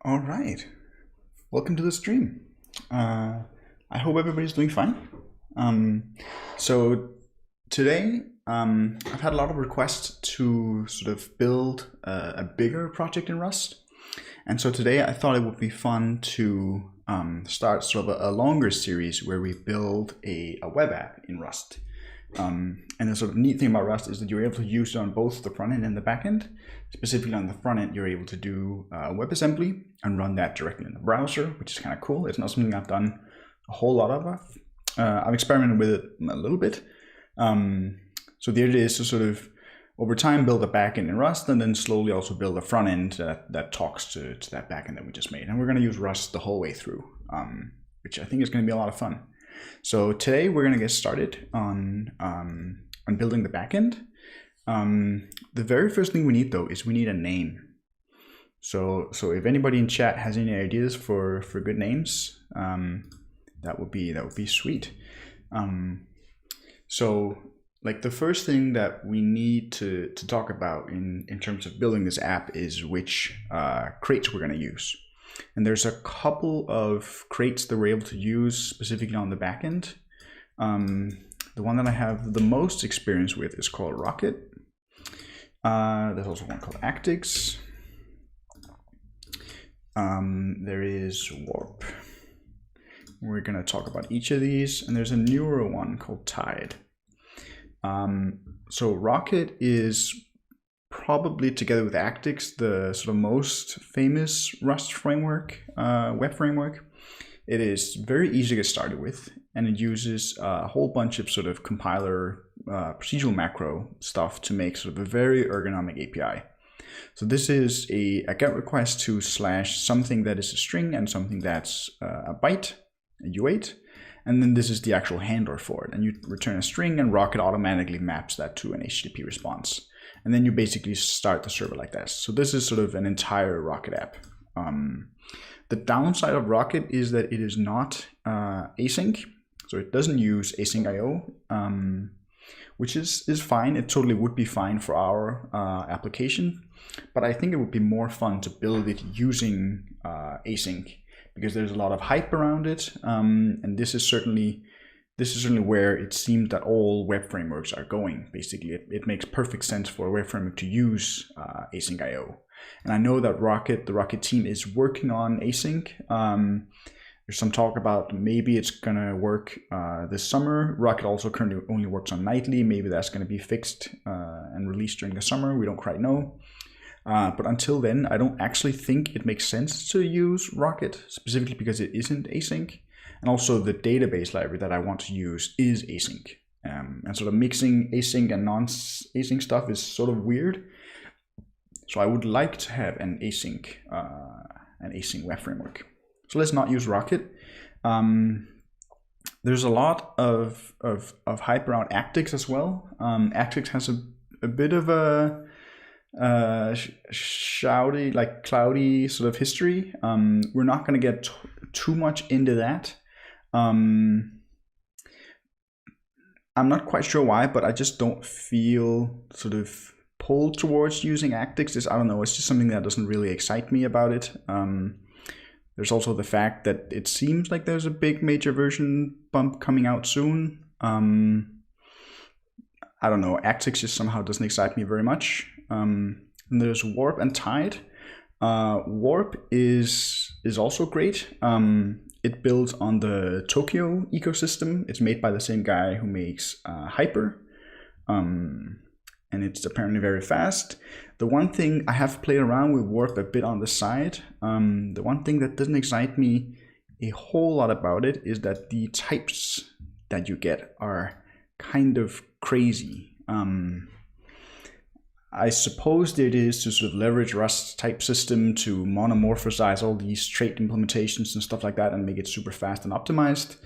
All right, welcome to the stream. I hope everybody's doing fine. So today, I've had a lot of requests to sort of build a bigger project in Rust, and so today I thought it would be fun to start sort of a longer series where we build a web app in Rust. And the sort of neat thing about Rust is that you're able to use it on both the front end and the back end. Specifically on the front end, you're able to do WebAssembly and run that directly in the browser, which is kind of cool. It's not something I've done a whole lot of. I've experimented with it a little bit. So the idea is to sort of, over time, build a backend in Rust and then slowly also build a front end that talks to that backend that we just made. And we're going to use Rust the whole way through, which I think is going to be a lot of fun. So today we're going to get started on building the backend. The very first thing we need though is we need a name. So if anybody in chat has any ideas for good names, that would be sweet. So like the first thing that we need to talk about in terms of building this app is which crates we're going to use. And there's a couple of crates that we're able to use specifically on the back end. The one that I have the most experience with is called Rocket. There's also one called Actix. There is Warp. We're going to talk about each of these. And there's a newer one called Tide. So Rocket is probably, together with Actix, the sort of most famous Rust framework, web framework. It is very easy to get started with, and it uses a whole bunch of sort of compiler procedural macro stuff to make sort of a very ergonomic API. So this is a GET request to slash something that is a string and something that's a byte, a U8. And then this is the actual handler for it. And you return a string and Rocket automatically maps that to an HTTP response. And then you basically start the server like this. So this is sort of an entire Rocket app. The downside of Rocket is that it is not async. So it doesn't use async IO, which is fine. It totally would be fine for our application. But I think it would be more fun to build it using async, because there's a lot of hype around it. And this is certainly where it seems that all web frameworks are going. Basically, it makes perfect sense for a web framework to use async IO. And I know that the Rocket team is working on async. There's some talk about maybe it's gonna work this summer. Rocket also currently only works on nightly. Maybe that's gonna be fixed and released during the summer. We don't quite know. But until then, I don't actually think it makes sense to use Rocket, specifically because it isn't async. And also the database library that I want to use is async. And sort of mixing async and non-async stuff is sort of weird. So I would like to have an async web framework. So let's not use Rocket. There's a lot of hype around Actix as well. Actix has a bit of a shouty, like cloudy sort of history. We're not going to get too much into that. I'm not quite sure why, but I just don't feel sort of pulled towards using Actix. I don't know, it's just something that doesn't really excite me about it. There's also the fact that it seems like there's a big major version bump coming out soon. I don't know, Actix just somehow doesn't excite me very much. And there's Warp and Tide. Warp is also great. It builds on the Tokyo ecosystem. It's made by the same guy who makes Hyper. And it's apparently very fast. The one thing, I have played around with Warp a bit on the side. The one thing that doesn't excite me a whole lot about it is that the types that you get are kind of crazy. I suppose it is to sort of leverage Rust type system to monomorphize all these trait implementations and stuff like that and make it super fast and optimized.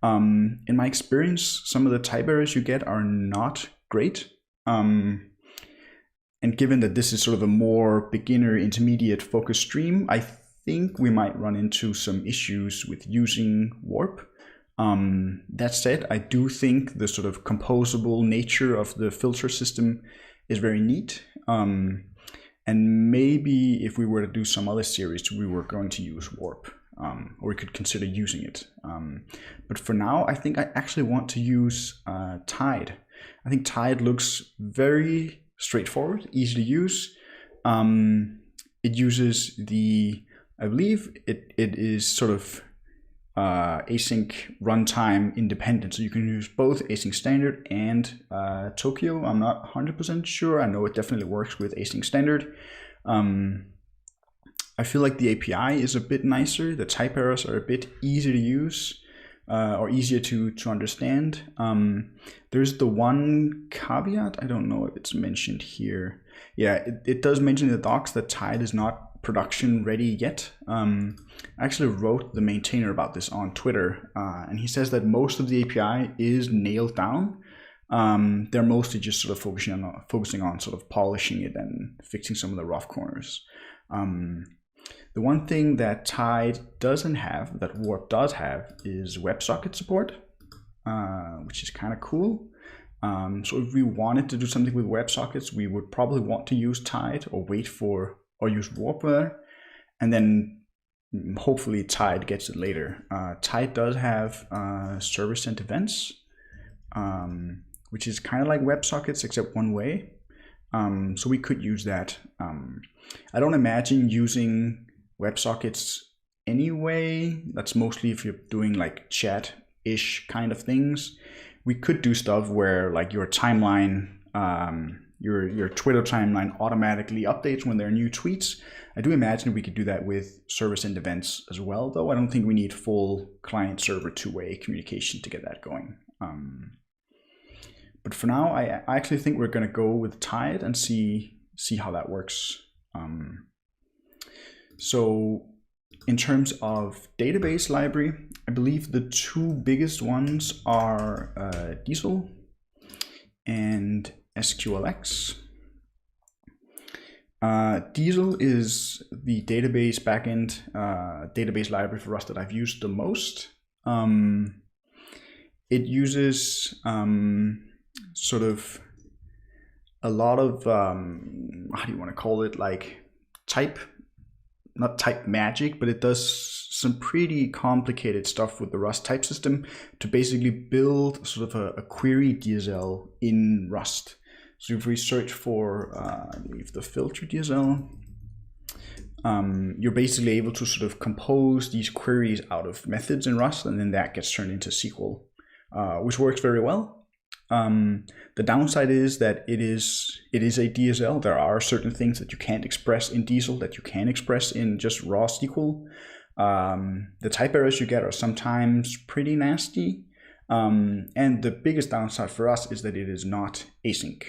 In my experience, some of the type errors you get are not great. And given that this is sort of a more beginner intermediate focused stream, I think we might run into some issues with using Warp. That said, I do think the sort of composable nature of the filter system is very neat. And And maybe if we were to do some other series, we were going to use Warp, or we could consider using it. But for now, I think I actually want to use Tide. I think Tide looks very straightforward, easy to use. It uses I believe it is sort of async runtime independent. So you can use both async standard and Tokyo. I'm not 100% sure. I know it definitely works with async standard. I feel like the API is a bit nicer. The type errors are a bit easier to use, or easier to understand. There's the one caveat. I don't know if it's mentioned here. Yeah, it does mention in the docs that Tide is not production ready yet. I actually wrote the maintainer about this on Twitter, and he says that most of the API is nailed down. They're mostly just sort of focusing on sort of polishing it and fixing some of the rough corners. The one thing that Tide doesn't have, that Warp does have, is WebSocket support, which is kind of cool. So if we wanted to do something with WebSockets, we would probably want to use Tide or use Warp there, and then hopefully Tide gets it later. Tide does have server-sent events, which is kind of like WebSockets except one way. So we could use that. I don't imagine using WebSockets anyway. That's mostly if you're doing like chat-ish kind of things. We could do stuff where like your timeline, your Twitter timeline automatically updates when there are new tweets. I do imagine we could do that with server-send events as well, though I don't think we need full client-server two-way communication to get that going. But for now, I actually think we're going to go with Tide and see how that works. So in terms of database library, I believe the two biggest ones are Diesel and SQLX. Diesel is the database backend database library for Rust that I've used the most. It uses sort of a lot of how do you want to call it, like not type magic, but it does some pretty complicated stuff with the Rust type system to basically build sort of a query DSL in Rust. So if we search for, I believe, the filter DSL, you're basically able to sort of compose these queries out of methods in Rust, and then that gets turned into SQL, which works very well. The downside is that it is a DSL. There are certain things that you can't express in Diesel that you can express in just raw SQL. The type errors you get are sometimes pretty nasty. And the biggest downside for us is that it is not async.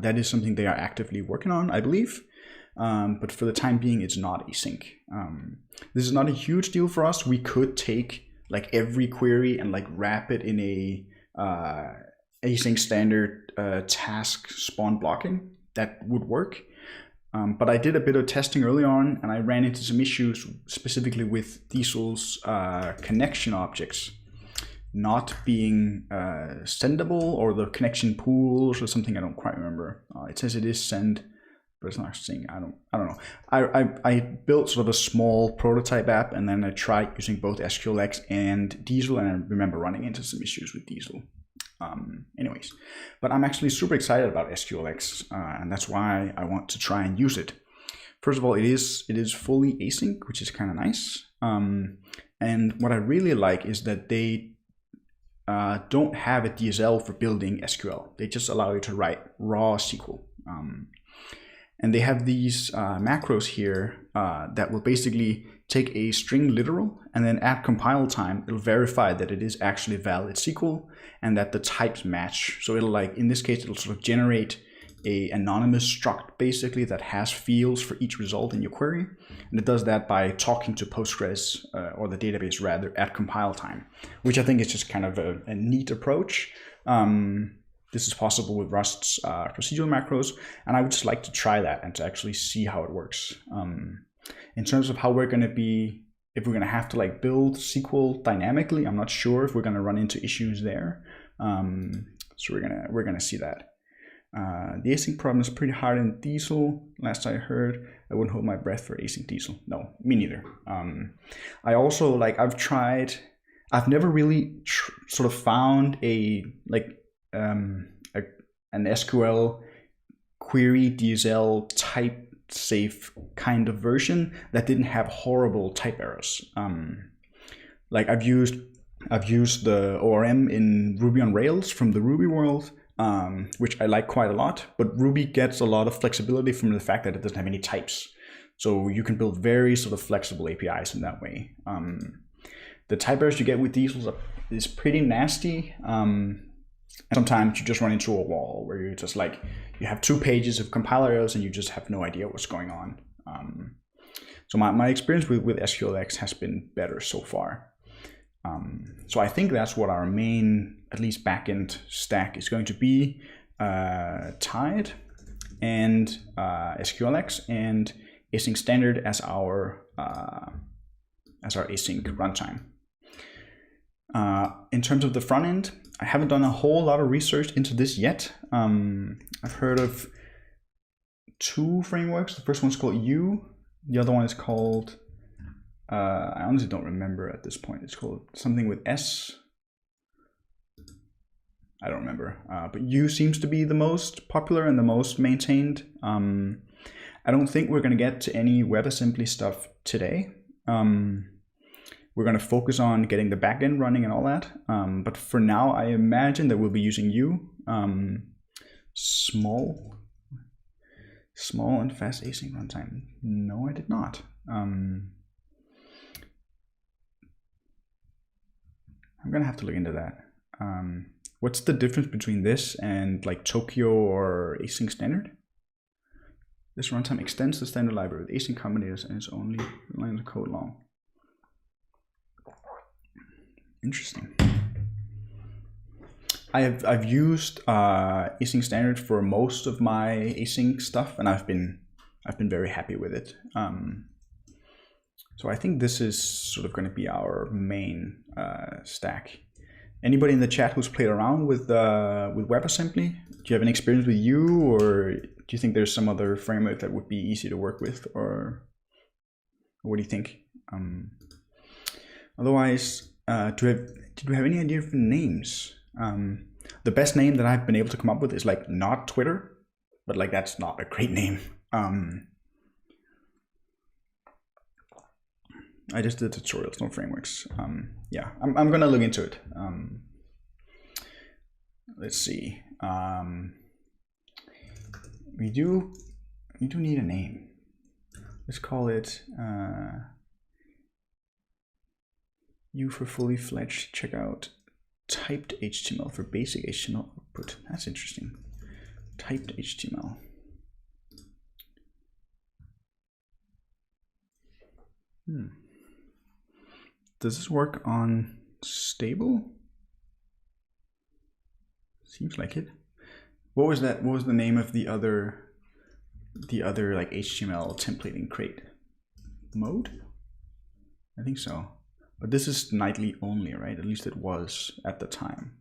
That is something they are actively working on, I believe. But for the time being, it's not async. This is not a huge deal for us. We could take like every query and like wrap it in a async standard task spawn blocking. That would work. But I did a bit of testing early on, and I ran into some issues specifically with Diesel's connection objects not being sendable, or the connection pools or something. I don't quite remember. It says it is send, but it's not saying. I don't know. I built sort of a small prototype app, and then I tried using both SQLX and Diesel, and I remember running into some issues with Diesel. Anyways, but I'm actually super excited about SQLX, and that's why I want to try and use it. First of all, it is fully async, which is kind of nice. And what I really like is that they don't have a DSL for building SQL. They just allow you to write raw SQL. And they have these macros here that will basically take a string literal, and then at compile time, it'll verify that it is actually valid SQL and that the types match. So it'll, like, in this case, it'll sort of generate a anonymous struct basically that has fields for each result in your query. And it does that by talking to Postgres or the database rather at compile time, which I think is just kind of a neat approach. This is possible with Rust's procedural macros, and I would just like to try that and to actually see how it works. In terms of how we're going to be, if we're going to have to like build SQL dynamically, I'm not sure if we're going to run into issues there. So we're gonna see that. The async problem is pretty hard in Diesel. Last I heard, I wouldn't hold my breath for async Diesel. No, me neither. I also I've never really sort of found an SQL query DSL type safe kind of version that didn't have horrible type errors. Like I've used the ORM in Ruby on Rails from the Ruby world, which I like quite a lot, but Ruby gets a lot of flexibility from the fact that it doesn't have any types. So you can build very sort of flexible APIs in that way. The type errors you get with Diesel is pretty nasty. And sometimes you just run into a wall where you're just like, you have 2 pages of compiler errors and you just have no idea what's going on. So my experience with SQLX has been better so far. So I think that's what our main, at least backend stack is going to be, Tide and SQLX and async standard as our async runtime. In terms of the front end, I haven't done a whole lot of research into this yet. I've heard of 2 frameworks. The first one's called U. The other one is called, I honestly don't remember at this point. It's called something with S. I don't remember. But U seems to be the most popular and the most maintained. I don't think we're going to get to any WebAssembly stuff today. We're going to focus on getting the backend running and all that. But for now, I imagine that we'll be using U. Small and fast async runtime. No, I did not. I'm going to have to look into that. What's the difference between this and like Tokyo or async standard? This runtime extends the standard library with async combinators and is only lines of code long. Interesting. I've used async standard for most of my async stuff, and I've been very happy with it. So I think this is sort of going to be our main stack. Anybody in the chat who's played around with WebAssembly? Do you have any experience with U, or do you think there's some other framework that would be easy to work with, or what do you think? Otherwise, did we have any idea for names? The best name that I've been able to come up with is like not Twitter, but like that's not a great name. I just did tutorials, no frameworks. Yeah, I'm gonna look into it. Let's see. We do need a name. Let's call it U for fully fledged checkout. Typed HTML for basic HTML output. That's interesting. Typed HTML. Does this work on stable? Seems like it. What was that? What was the name of the other like HTML templating crate? Mode? I think so. But this is nightly only, right? At least it was at the time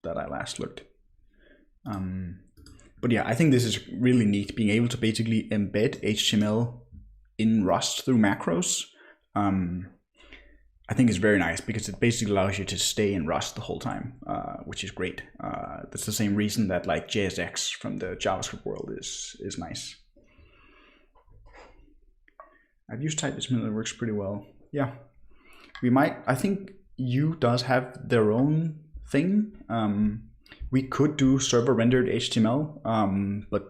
that I last looked. But yeah, I think this is really neat, being able to basically embed HTML in Rust through macros. I think it's very nice because it basically allows you to stay in Rust the whole time, which is great. That's the same reason that like JSX from the JavaScript world is nice. I've used type HTML, it works pretty well. Yeah. We might, I think U does have their own thing. We could do server rendered HTML, but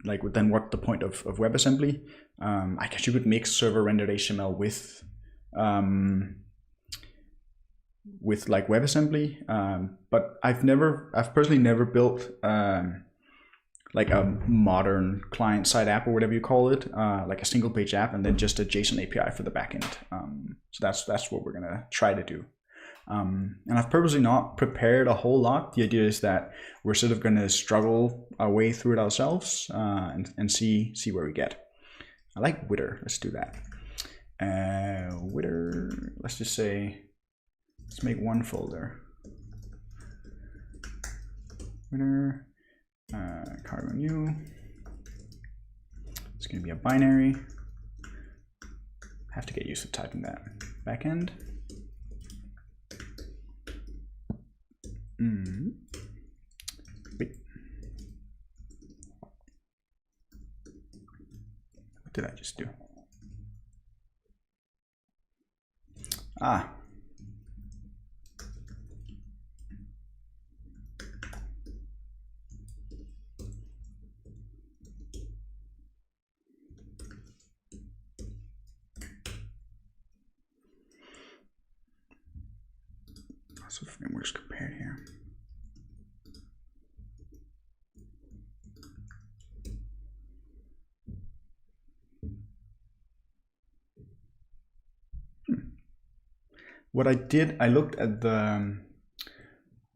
like then what's the point of WebAssembly? I guess you could mix server rendered HTML with like WebAssembly, but I've personally never built like a modern client-side app or whatever you call it, like a single-page app, and then just a JSON API for the backend. So that's what we're gonna try to do. And I've purposely not prepared a whole lot. The idea is that we're sort of gonna struggle our way through it ourselves and see where we get. I like Witter. Let's do that. Witter. Let's just say, let's make one folder. Witter. cargo new. It's going to be a binary. Have to get used to typing that. Backend. Wait. What did I just do? Ah. Lots of frameworks compared here. What I did, I looked at the,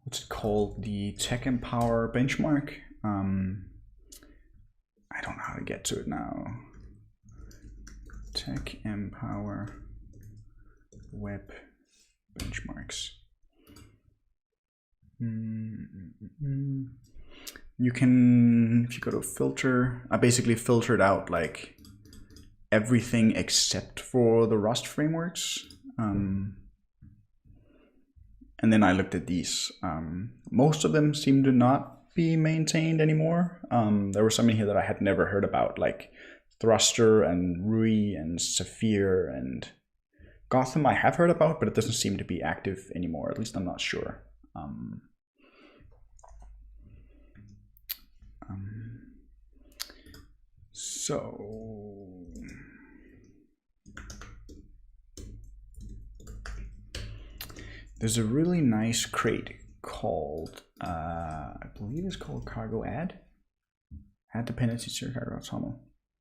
what's it called, the Tech Empower benchmark. I don't know how to get to it now. Tech Empower web benchmarks. You can, if you go to filter, I basically filtered out like everything except for the Rust frameworks. And then I looked at these. Most of them seem to not be maintained anymore. There were some in here that I had never heard about, like Thruster and Rui and Saphir and Gotham I have heard about, but it doesn't seem to be active anymore. At least I'm not sure. So there's a really nice crate called, I believe it's called cargo add dependencies to your cargo toml.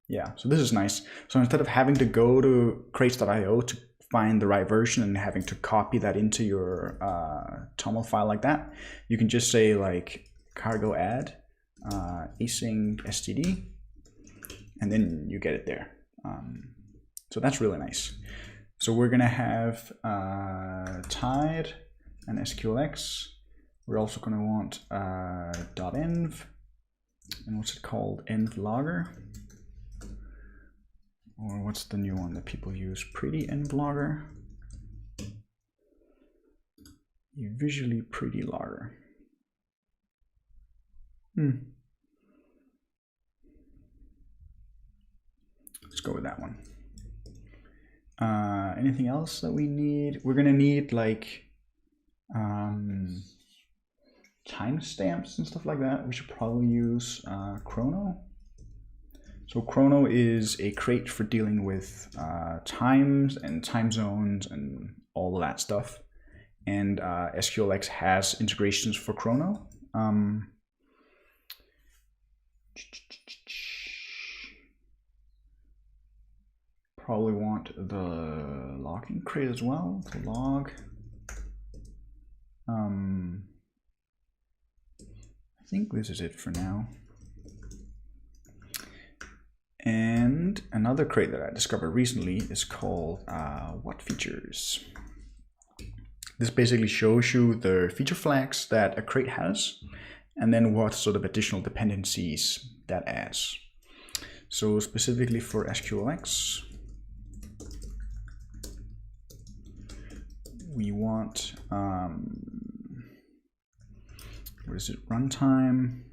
Yeah, so this is nice. So instead of having to go to crates.io to find the right version and having to copy that into your toml file like that, you can just say like cargo add async std, and then you get it there. So that's really nice. So we're gonna have tide and SQLX. We're also gonna want .env, and what's it called, env logger, or what's the new one that people use, pretty env logger, visually pretty logger. Let's go with that one. Anything else that we need? We're gonna need like timestamps and stuff like that. We should probably use Chrono. So Chrono is a crate for dealing with times and time zones and all of that stuff. And SQLX has integrations for Chrono. Probably want the logging crate as well to log. I think this is it for now. And another crate that I discovered recently is called what features. This basically shows you the feature flags that a crate has, and then what sort of additional dependencies that adds. So specifically for SQLX, we want, what is it, runtime,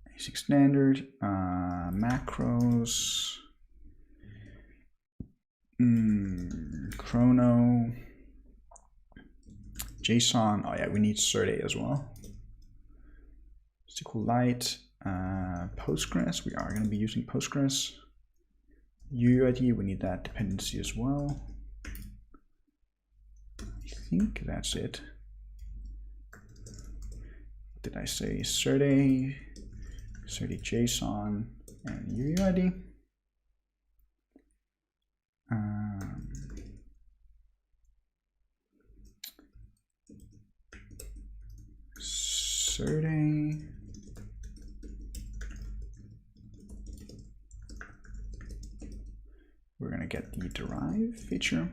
basic standard, macros, Chrono, JSON. Oh yeah, we need cert as well. SQLite, Postgres. We are going to be using Postgres. UUID, we need that dependency as well. I think that's it. What did I say? Cert JSON, and UUID. Cert. We're going to get the derive feature.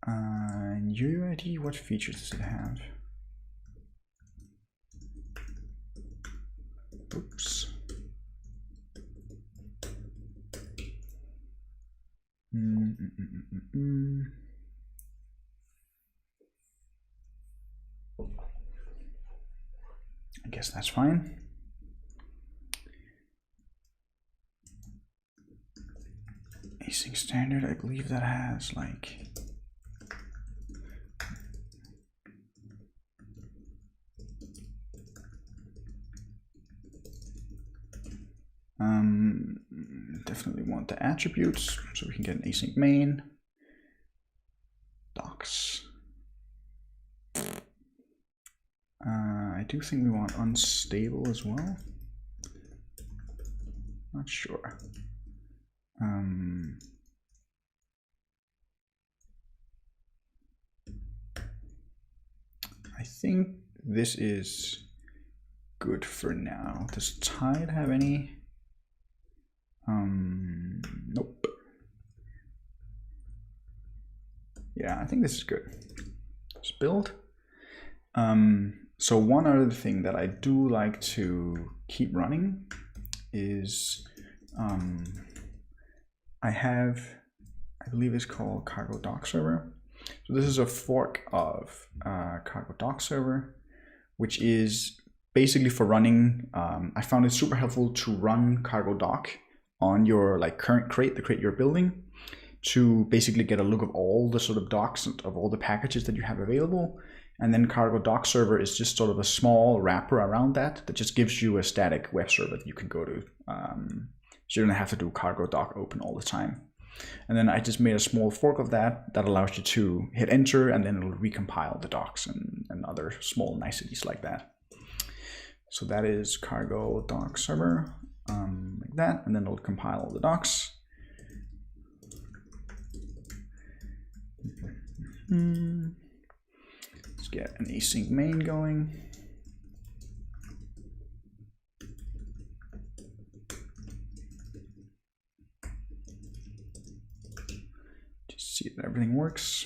UUID, what features does it have? Oops. I guess that's fine. Async standard, I believe that has like definitely want the attributes, so we can get an async main docs. I do think we want unstable as well. Not sure. I think this is good for now. Does Tide have any? Nope. Yeah, I think this is good. Let's build. So one other thing that I do like to keep running is I believe it's called Cargo Doc Server. So this is a fork of Cargo Doc Server, which is basically for running. I found it super helpful to run Cargo Doc on your like current crate, the crate you're building, to basically get a look of all the sort of docs of all the packages that you have available. And then Cargo Doc Server is just sort of a small wrapper around that just gives you a static web server that you can go to. So you don't have to do Cargo Doc open all the time. And then I just made a small fork of that allows you to hit enter, and then it'll recompile the docs and other small niceties like that. So that is Cargo Doc Server, like that, and then it'll compile all the docs. Let's get an async main going. Just see that everything works.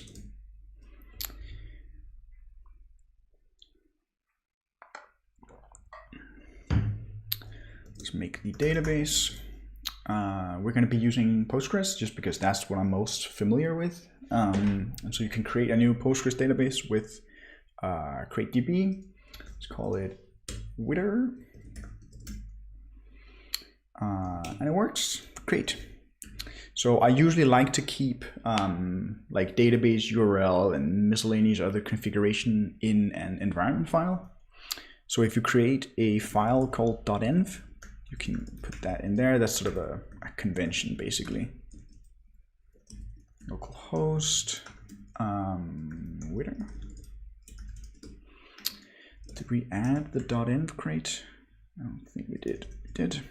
Let's make the database. We're going to be using Postgres just because that's what I'm most familiar with. And so you can create a new Postgres database with CrateDB. Let's call it Witter. And it works great. So I usually like to keep like database URL and miscellaneous other configuration in an environment file. So if you create a file called .env, you can put that in there. That's sort of a convention, basically. Localhost, Witter. Did we add the .env crate? I don't think we did. We did.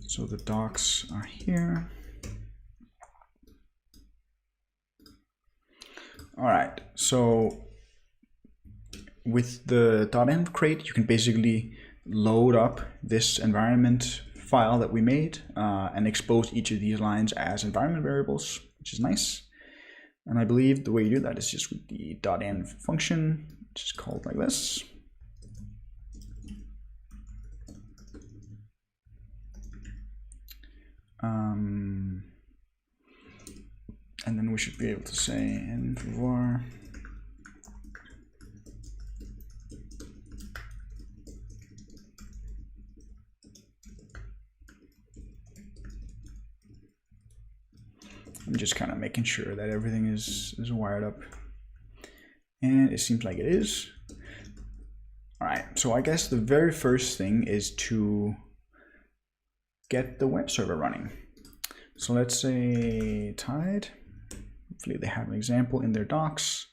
So the docs are here. All right, so with the .env crate, you can basically load up this environment file that we made and expose each of these lines as environment variables, which is nice. And I believe the way you do that is just with the .env function, which is called like this. And then we should be able to say env. I'm just kind of making sure that everything is wired up, and it seems like it is. All right, so I guess the very first thing is to get the web server running. So let's say Tide. Hopefully they have an example in their docs.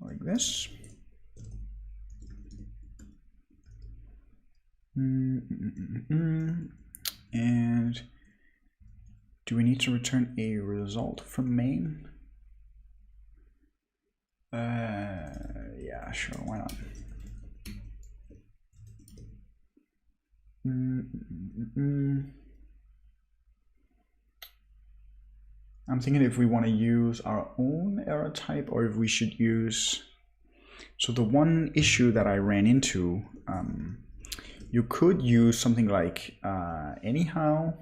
Like this. And do we need to return a result from main? Yeah, sure, why not? I'm thinking if we want to use our own error type or if we should use, so the one issue that I ran into, you could use something like anyhow,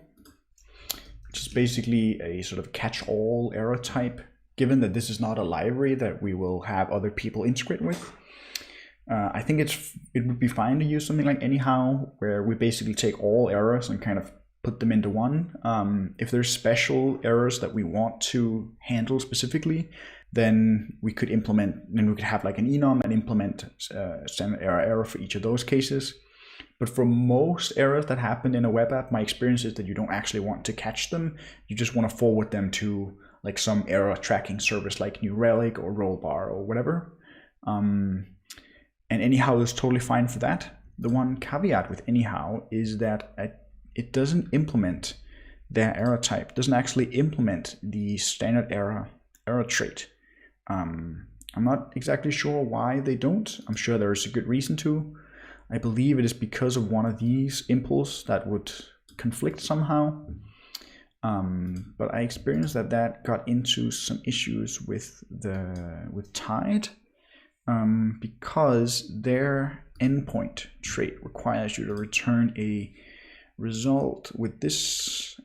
which is basically a sort of catch-all error type, given that this is not a library that we will have other people integrate with. I think it would be fine to use something like anyhow, where we basically take all errors and kind of put them into one. If there's special errors that we want to handle specifically, then we could have like an enum and implement standard error for each of those cases. But for most errors that happen in a web app, my experience is that you don't actually want to catch them. You just want to forward them to like some error tracking service like New Relic or Rollbar or whatever. And anyhow is totally fine for that. The one caveat with anyhow is that it doesn't implement their error type, doesn't actually implement the standard error trait. I'm not exactly sure why they don't. I'm sure there's a good reason to. I believe it is because of one of these impulse that would conflict somehow. But I experienced that got into some issues with Tide, because their endpoint trait requires you to return a result with this,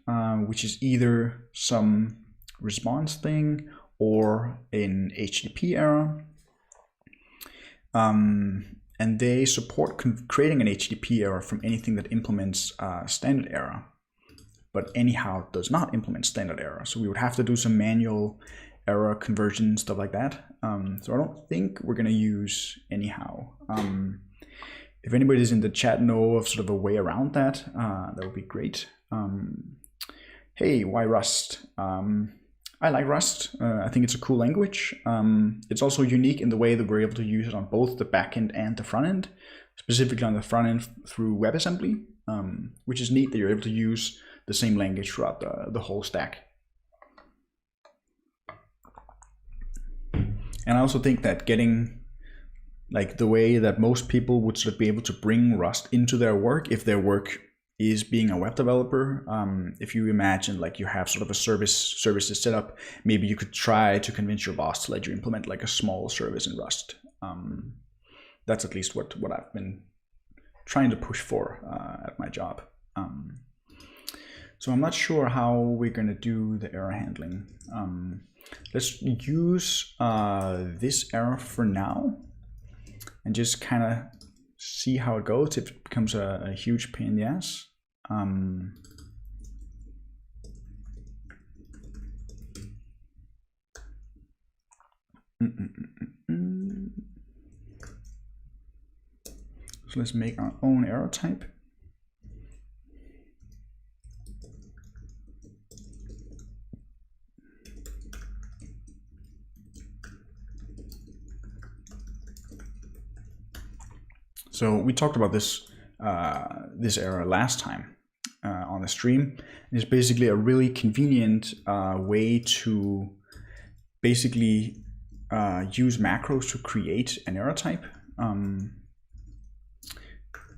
which is either some response thing or an HTTP error. And they support creating an HTTP error from anything that implements standard error, but anyhow does not implement standard error. So we would have to do some manual error conversion, stuff like that. So I don't think we're gonna use anyhow. If anybody's in the chat know of sort of a way around that, that would be great. Hey, why Rust? I like Rust. I think it's a cool language. It's also unique in the way that we're able to use it on both the backend and the front end, specifically on the front end through WebAssembly, which is neat that you're able to use the same language throughout the whole stack. And I also think that getting like the way that most people would sort of be able to bring Rust into their work, if their work is being a web developer. If you imagine like you have sort of a services set up, maybe you could try to convince your boss to let you implement like a small service in Rust. That's at least what I've been trying to push for at my job. So I'm not sure how we're going to do the error handling. Let's use this error for now and just kind of see how it goes. If it becomes a huge pain in the ass. So let's make our own error type. So we talked about this error last time on the stream. It's basically a really convenient way to basically use macros to create an error type.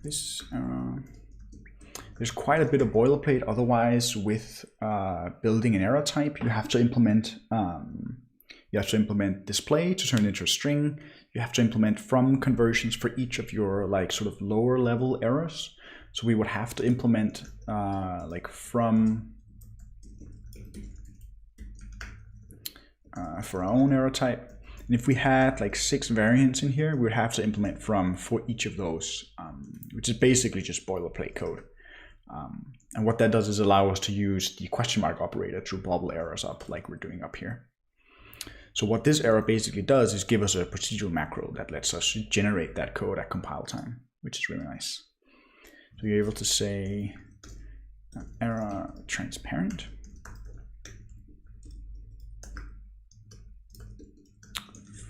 This error, there's quite a bit of boilerplate. Otherwise, with building an error type, you have to implement display to turn it into a string. You have to implement from conversions for each of your like sort of lower level errors. So we would have to implement like from for our own error type. And if we had like 6 variants in here, we would have to implement from for each of those, which is basically just boilerplate code. And what that does is allow us to use the question mark operator to bubble errors up like we're doing up here. So what this error basically does is give us a procedural macro that lets us generate that code at compile time, which is really nice. So you're able to say error transparent.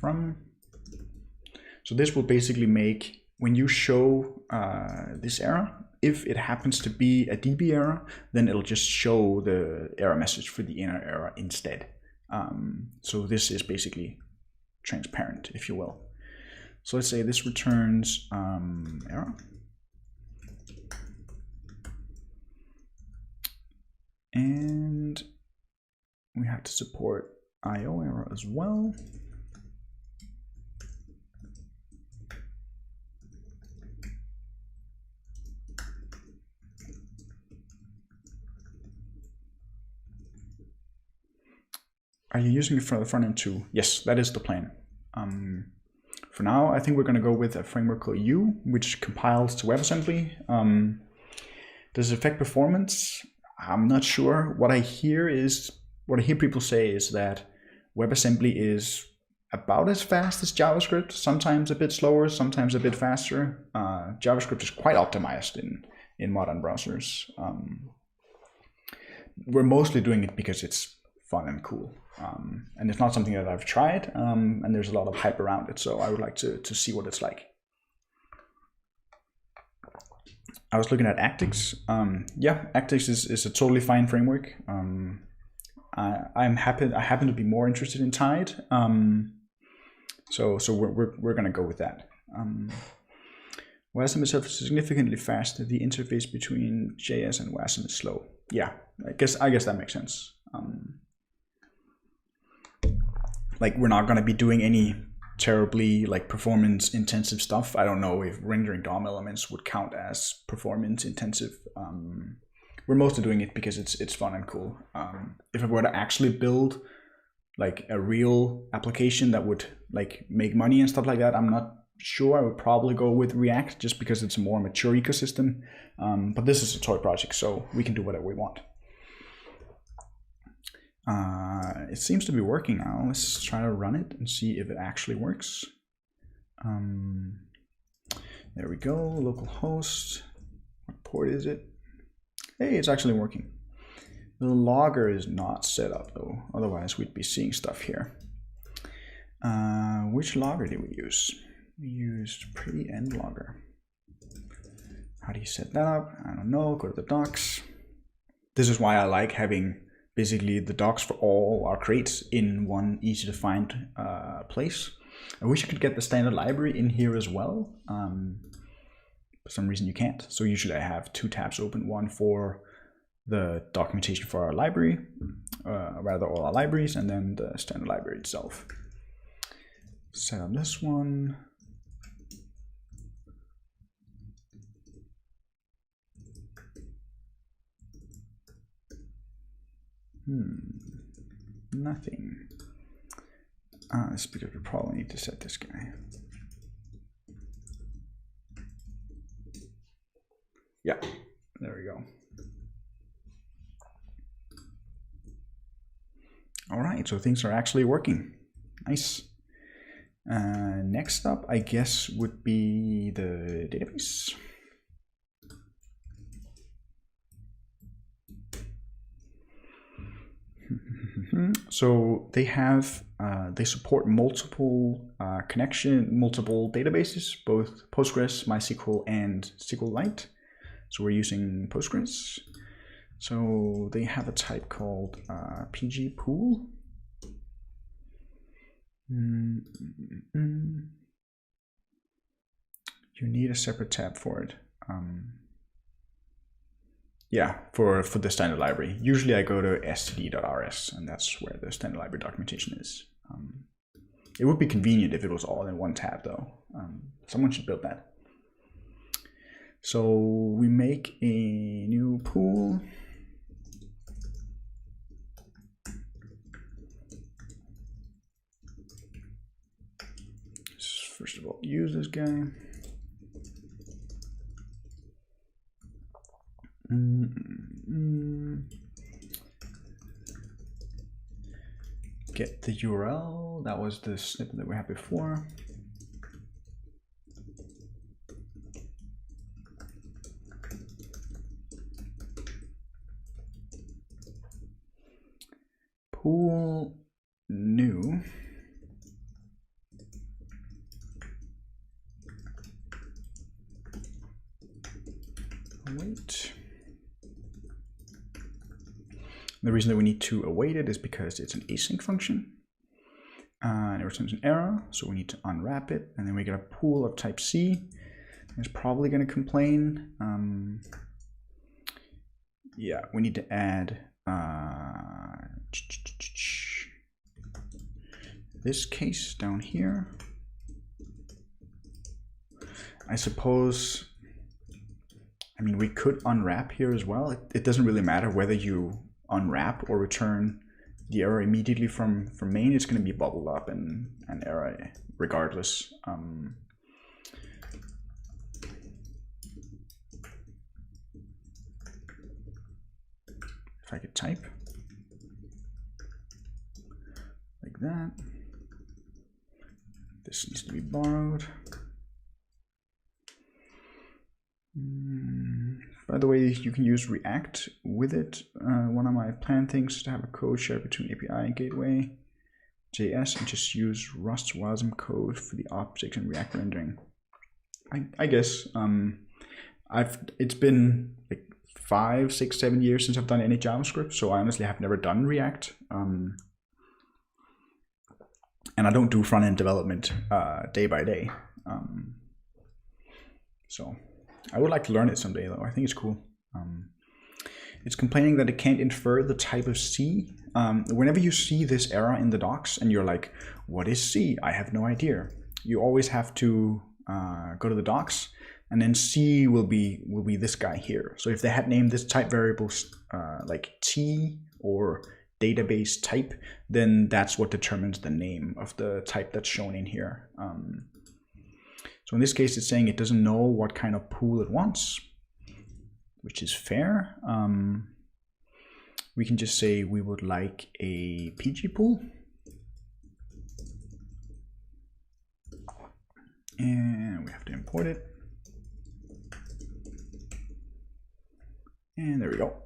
From. So this will basically make, when you show this error, if it happens to be a DB error, then it'll just show the error message for the inner error instead. So this is basically transparent, if you will. So let's say this returns error. And we have have to support IO error as well. Are you using it for the front end too? Yes, that is the plan. For now, I think we're going to go with a framework called U, which compiles to WebAssembly. Does it affect performance? I'm not sure. What I hear people say is that WebAssembly is about as fast as JavaScript, sometimes a bit slower, sometimes a bit faster. JavaScript is quite optimized in modern browsers. We're mostly doing it because it's fun and cool. And it's not something that I've tried, and there's a lot of hype around it, so I would like to see what it's like. I was looking at Actix. Yeah, Actix is a totally fine framework. I happen to be more interested in Tide, so we're gonna go with that. WASM itself is significantly faster. The interface between JS and WASM is slow. Yeah, I guess that makes sense. Like, we're not gonna be doing any terribly like performance intensive stuff. I don't know if rendering DOM elements would count as performance intensive. We're mostly doing it because it's fun and cool. If I were to actually build like a real application that would like make money and stuff like that, I'm not sure. I would probably go with React just because it's a more mature ecosystem. But this is a toy project, so we can do whatever we want. It seems to be working now. Let's try to run it and see if it actually works. There we go, localhost. What port is it? Hey, it's actually working. The logger is not set up though, otherwise we'd be seeing stuff here. Which logger did we use? We used pretty end logger. How do you set that up? I don't know, go to the docs. This is why I like having basically the docs for all our crates in one easy to find place. I wish I could get the standard library in here as well. For some reason you can't. So usually I have two tabs open, one for the documentation for our library, rather all our libraries, and then the standard library itself. Set up this one. Nothing. It's because we probably need to set this guy. Yeah, there we go. All right, so things are actually working. Nice. Next up, I guess, would be the database. So they have they support multiple multiple databases, both Postgres, MySQL, and SQLite. So we're using Postgres. So they have a type called PG pool. You need a separate tab for it. Yeah, for the standard library. Usually I go to std.rs, and that's where the standard library documentation is. It would be convenient if it was all in one tab though. Someone should build that. So we make a new pool. First of all, use this guy. Get the URL. That was the snippet that we had before. Pool new. Await. The reason that we need to await it is because it's an async function. And it returns an error, so we need to unwrap it, and then we get a pool of type C. It's probably going to complain. Yeah, we need to add this case down here, I suppose, I mean, we could unwrap here as well. It doesn't really matter whether you unwrap or return the error immediately from main. It's going to be bubbled up and an error regardless. If I could type like that, this needs to be borrowed. By the way, you can use React with it. One of my planned things is to have a code share between API and gateway JS and just use Rust WASM code for the objects and React rendering. I guess it's been like 5, 6, 7 years since I've done any JavaScript, so I honestly have never done React. And I don't do front-end development day by day. So I would like to learn it someday, though. I think it's cool. It's complaining that it can't infer the type of C. Whenever you see this error in the docs and you're like, what is C? I have no idea. You always have to go to the docs, and then C will be this guy here. So if they had named this type variables like T or database type, then that's what determines the name of the type that's shown in here. So in this case, it's saying it doesn't know what kind of pool it wants, which is fair. We can just say we would like a PG pool. And we have to import it. And there we go.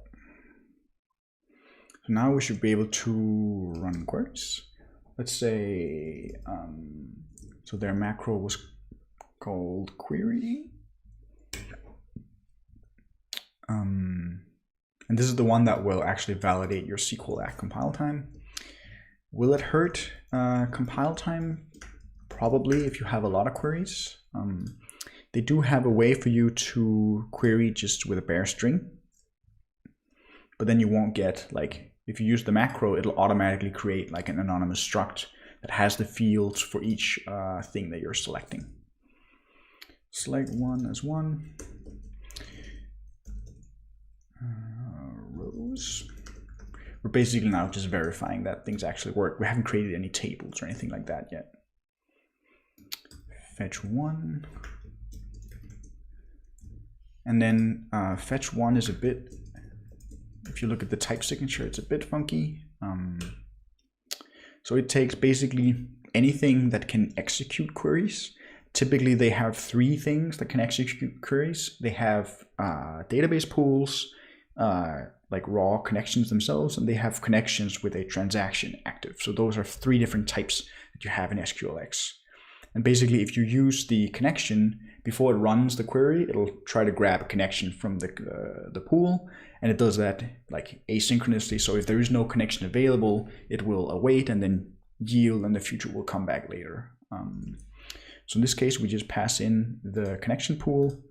So now we should be able to run queries. Let's say, so their macro was called query. And this is the one that will actually validate your SQL at compile time. Will it hurt compile time? Probably, if you have a lot of queries. They do have a way for you to query just with a bare string, but then you won't get, like, if you use the macro, it'll automatically create like an anonymous struct that has the fields for each thing that you're selecting. Select one as one. Rows. We're basically now just verifying that things actually work. We haven't created any tables or anything like that yet. Fetch one. And then fetch one is a bit, if you look at the type signature, it's a bit funky. So it takes basically anything that can execute queries. Typically they have 3 things that can execute queries. They have database pools, like raw connections themselves, and they have connections with a transaction active. So those are 3 different types that you have in SQLX. And basically, if you use the connection before it runs the query, it'll try to grab a connection from the pool, and it does that like asynchronously. So if there is no connection available, it will await and then yield, and the future will come back later. So in this case, we just pass in the connection pool.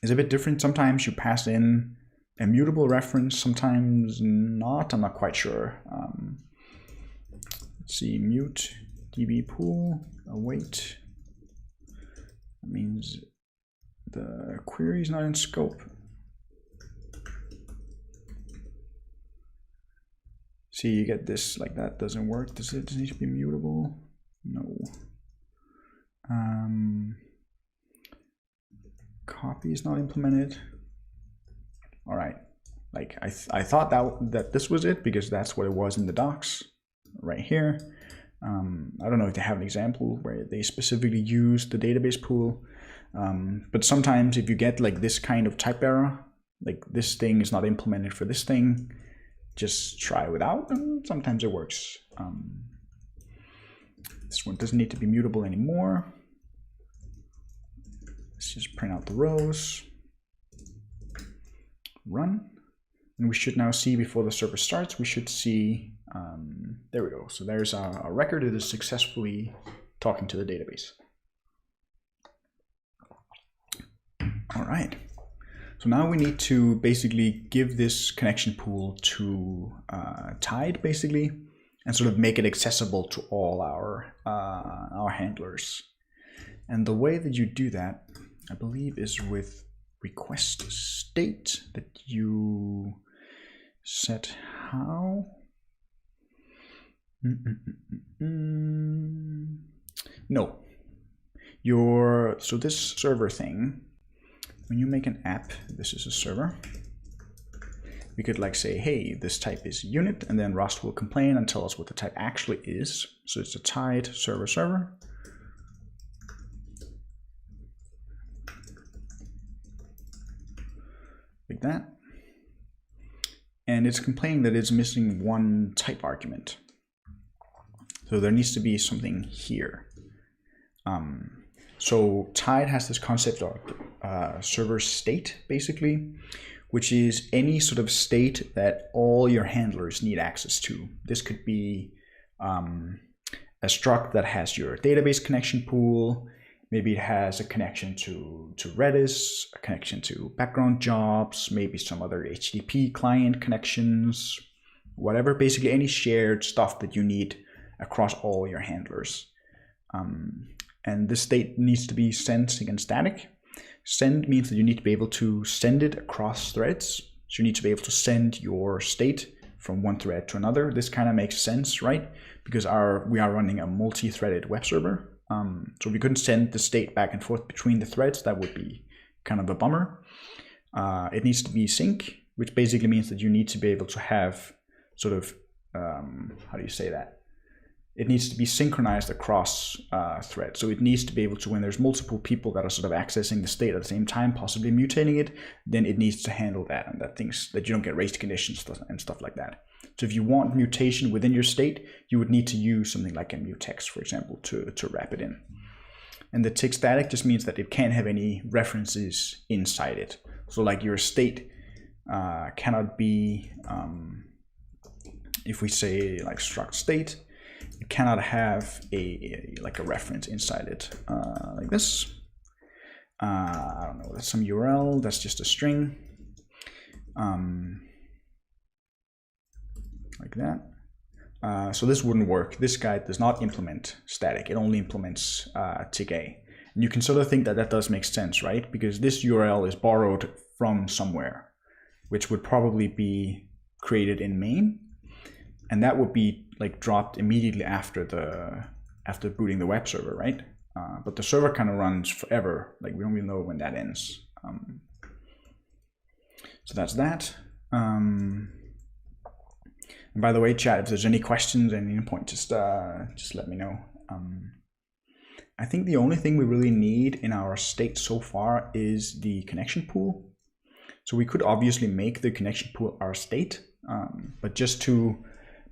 It's a bit different. Sometimes you pass in a mutable reference, sometimes not. I'm not quite sure. Let's see, mute db pool, await. That means the query is not in scope. See, you get this, like that doesn't work. Does it need to be mutable? No. Copy is not implemented. All right, like I thought that this was it because that's what it was in the docs right here. I don't know if they have an example where they specifically use the database pool, but sometimes if you get like this kind of type error, like this thing is not implemented for this thing, just try without, and sometimes it works. This one doesn't need to be mutable anymore. Let's just print out the rows, run, and we should now see before the server starts, we should see, there we go. So there's a record that is successfully talking to the database. All right, So now we need to basically give this connection pool to Tide, basically, and sort of make it accessible to all our handlers. And the way that you do that, I believe, is with request state that you set how. No. So this server thing, when you make an app, this is a server. We could like say, hey, this type is unit, and then Rust will complain and tell us what the type actually is. So it's a Tide server. Like that. And it's complaining that it's missing one type argument. So there needs to be something here. So Tide has this concept of server state, basically, which is any sort of state that all your handlers need access to. This could be a struct that has your database connection pool. Maybe it has a connection to Redis, a connection to background jobs, maybe some other HTTP client connections, whatever, basically any shared stuff that you need across all your handlers. And this state needs to be sent against static. Send means that you need to be able to send it across threads. So you need to be able to send your state from one thread to another. This kind of makes sense, right? Because we are running a multi-threaded web server. So we couldn't send the state back and forth between the threads. That would be kind of a bummer. It needs to be sync, which basically means that you need to be able to have sort of, how do you say that? It needs to be synchronized across threads. So it needs to be able to, when there's multiple people that are sort of accessing the state at the same time, possibly mutating it, then it needs to handle that, and that you don't get race conditions and stuff like that. So if you want mutation within your state, you would need to use something like a mutex, for example, to wrap it in. And the tick static just means that it can't have any references inside it. So like your state cannot be, if we say like struct state, it cannot have a reference inside it, like this. I don't know, that's some URL, that's just a string. Like that. So this wouldn't work. This guide does not implement static. It only implements tick A. And you can sort of think that that does make sense, right? Because this URL is borrowed from somewhere, which would probably be created in main. And that would be like dropped immediately after booting the web server, right? But the server kind of runs forever. Like we don't really know when that ends. So that's that. And by the way, chat, if there's any questions at any point, just let me know. I think the only thing we really need in our state so far is the connection pool. So we could obviously make the connection pool our state, but just to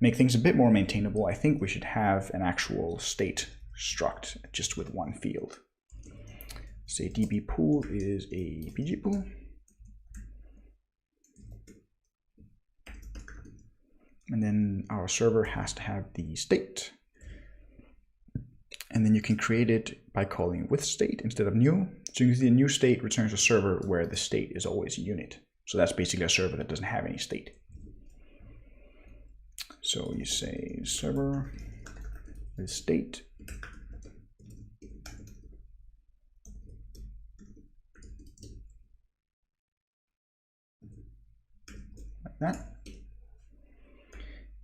make things a bit more maintainable, I think we should have an actual state struct just with one field. Say db pool is a pg pool. And then our server has to have the state. And then you can create it by calling with state instead of new. So you can see the new state returns a server where the state is always a unit. So that's basically a server that doesn't have any state. So you say server with state. Like that.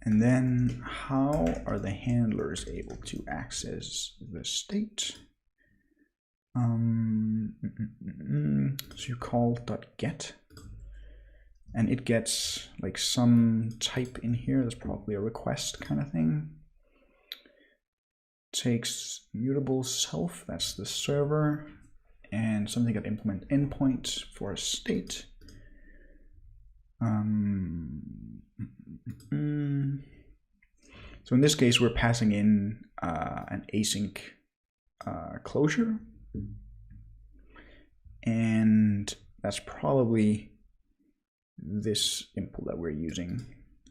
And then how are the handlers able to access the state? So you call .get, and it gets like some type in here. That's probably a request kind of thing. Takes mutable self, that's the server, and something that implement endpoint for a state. So in this case, we're passing in an async closure, and that's probably this impl that we're using.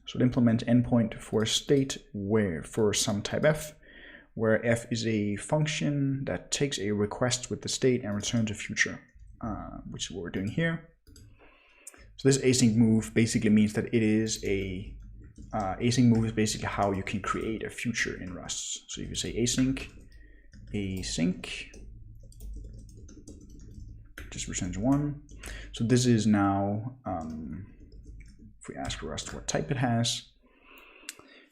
So it implements endpoint for a state where for some type f, where f is a function that takes a request with the state and returns a future, which is what we're doing here. So this async move basically means that it is a async move is basically how you can create a future in Rust. So if you say async just returns 1. So this is now, if we ask Rust what type it has,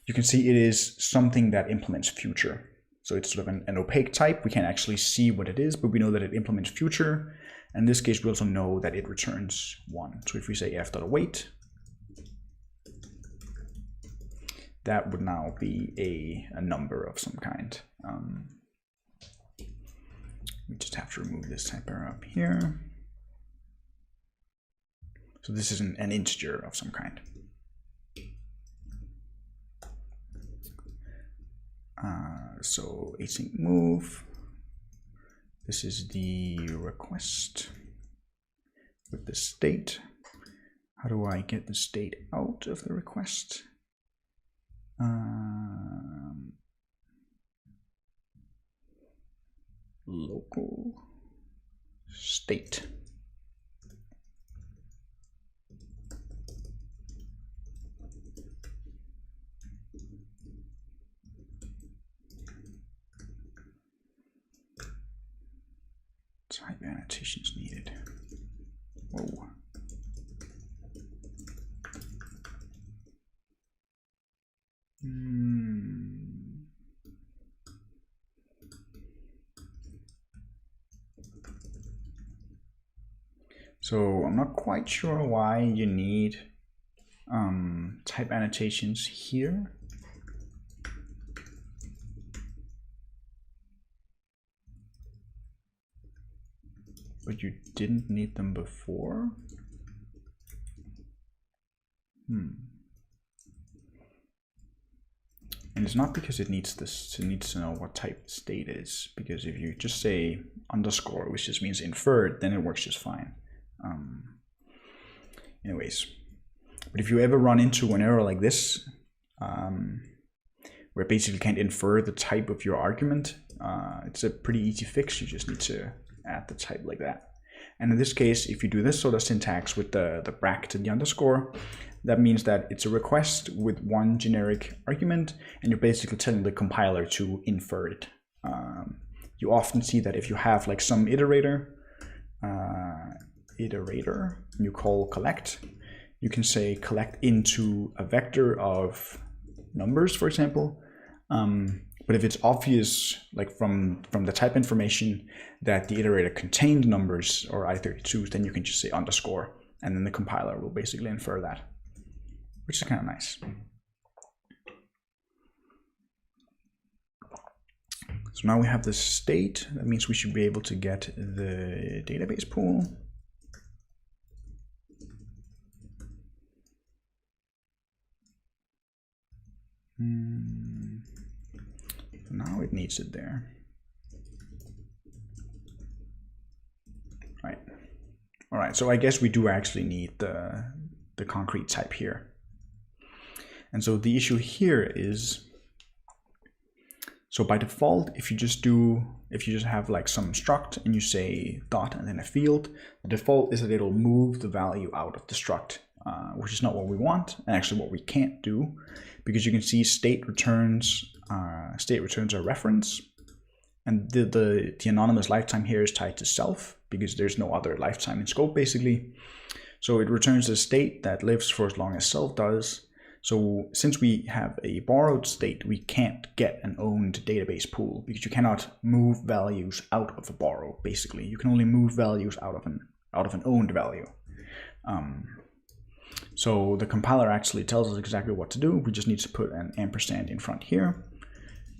you can see it is something that implements future. So it's sort of an opaque type. We can't actually see what it is, but we know that it implements future. And in this case, we also know that it returns 1. So if we say f.await, that would now be a number of some kind. We just have to remove this type error up here. So this is an integer of some kind. So async move. This is the request with the state. How do I get the state out of the request? Local state. Type annotations needed. Whoa. So I'm not quite sure why you need type annotations here. But you didn't need them before? And it's not because it needs this, it needs to know what type the state is, because if you just say underscore, which just means inferred, then it works just fine. Anyways, but if you ever run into an error like this, where basically you can't infer the type of your argument, it's a pretty easy fix. You just need to add the type like that. And in this case, if you do this sort of syntax with the bracket and the underscore, that means that it's a request with one generic argument, and you're basically telling the compiler to infer it. You often see that if you have like some iterator, and you call collect, you can say collect into a vector of numbers, for example. But if it's obvious, like from the type information, that the iterator contained numbers or i32s, then you can just say underscore, and then the compiler will basically infer that, which is kind of nice. So now we have the state. That means we should be able to get the database pool. Now it needs it there. Right. All right, so I guess we do actually need the concrete type here. And so the issue here is, so by default, if you just have like some struct and you say dot and then a field, the default is that it'll move the value out of the struct, which is not what we want, and actually what we can't do, because you can see state returns a reference, and the anonymous lifetime here is tied to self because there's no other lifetime in scope basically. So it returns a state that lives for as long as self does. So since we have a borrowed state, we can't get an owned database pool because you cannot move values out of a borrow. Basically, you can only move values out of an owned value. So the compiler actually tells us exactly what to do. We just need to put an ampersand in front here.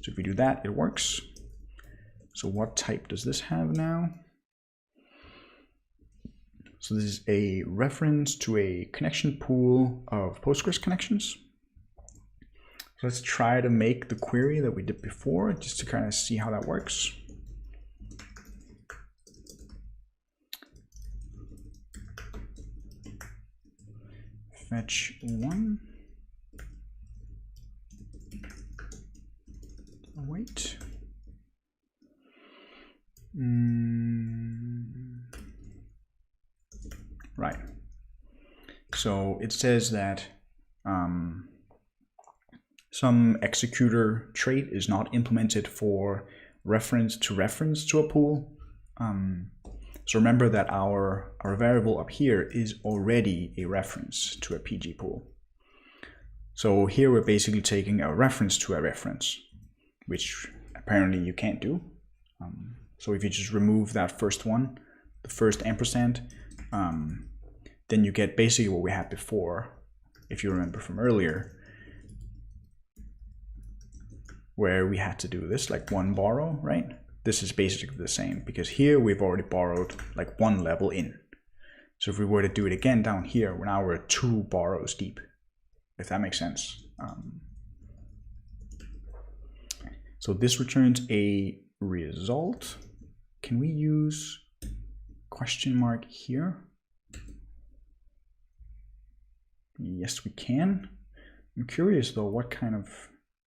So if we do that, it works. So what type does this have now? So this is a reference to a connection pool of Postgres connections. So let's try to make the query that we did before, just to kind of see how that works. Fetch 1. Wait. Right. So it says that some executor trait is not implemented for reference to a pool. So remember that our variable up here is already a reference to a PG pool. So here we're basically taking a reference to a reference, which apparently you can't do. So if you just remove that first one, the first ampersand, then you get basically what we had before, if you remember from earlier, where we had to do this like one borrow, right? This is basically the same, because here we've already borrowed like one level in. So if we were to do it again down here, now we're 2 borrows deep, if that makes sense. So this returns a result. Can we use question mark here? Yes, we can. I'm curious though, what kind of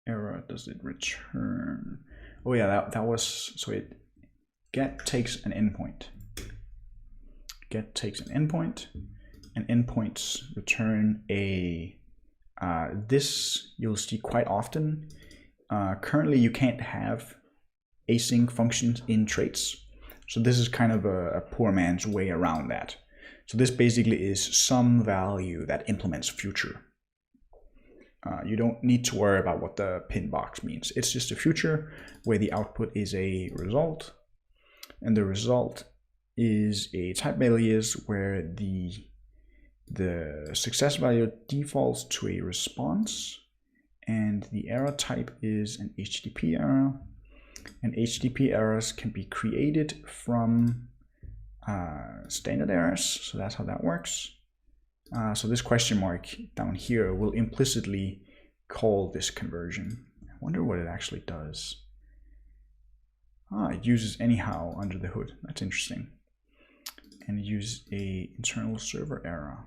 error does it return? Oh yeah, that was, so it get takes an endpoint. Get takes an endpoint, and endpoints return a, this you'll see quite often. Currently you can't have async functions in traits. So this is kind of a poor man's way around that. So this basically is some value that implements future. You don't need to worry about what the pin box means. It's just a future where the output is a result, and the result is a type alias where the success value defaults to a response, and the error type is an HTTP error, and HTTP errors can be created from standard errors. So that's how that works. So this question mark down here will implicitly call this conversion. I wonder what it actually does. It uses anyhow under the hood. That's interesting. And it uses a internal server error.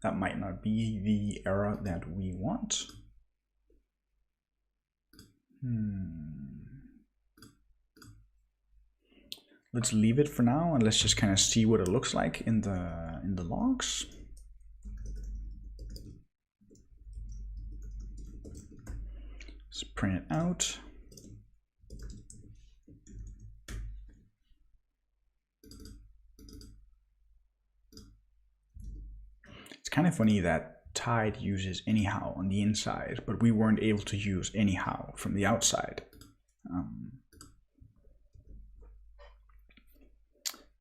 That might not be the error that we want. Let's leave it for now, and let's just kind of see what it looks like in the logs. Let's print it out. It's kind of funny that Tide uses anyhow on the inside, but we weren't able to use anyhow from the outside.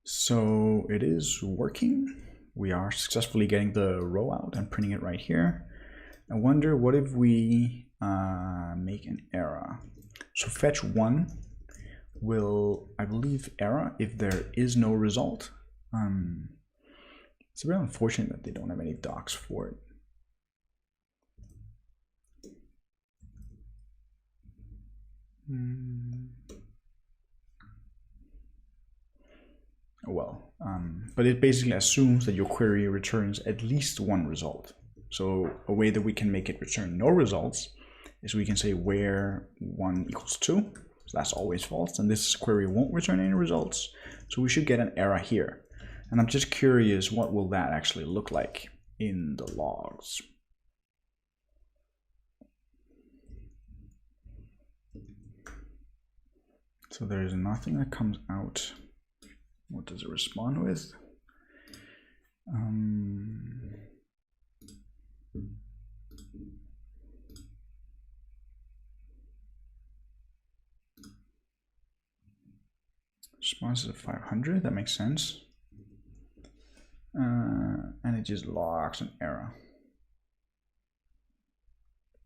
So it is working. We are successfully getting the row out and printing it right here. I wonder what if we make an error. So fetch 1 will, I believe, error if there is no result. It's very unfortunate that they don't have any docs for it. Well, but it basically assumes that your query returns at least one result. So a way that we can make it return no results is we can say where 1 equals 2. So that's always false, and this query won't return any results. So we should get an error here. And I'm just curious, what will that actually look like in the logs? So there's nothing that comes out. What does it respond with? Response is 500, that makes sense. And it just logs an error.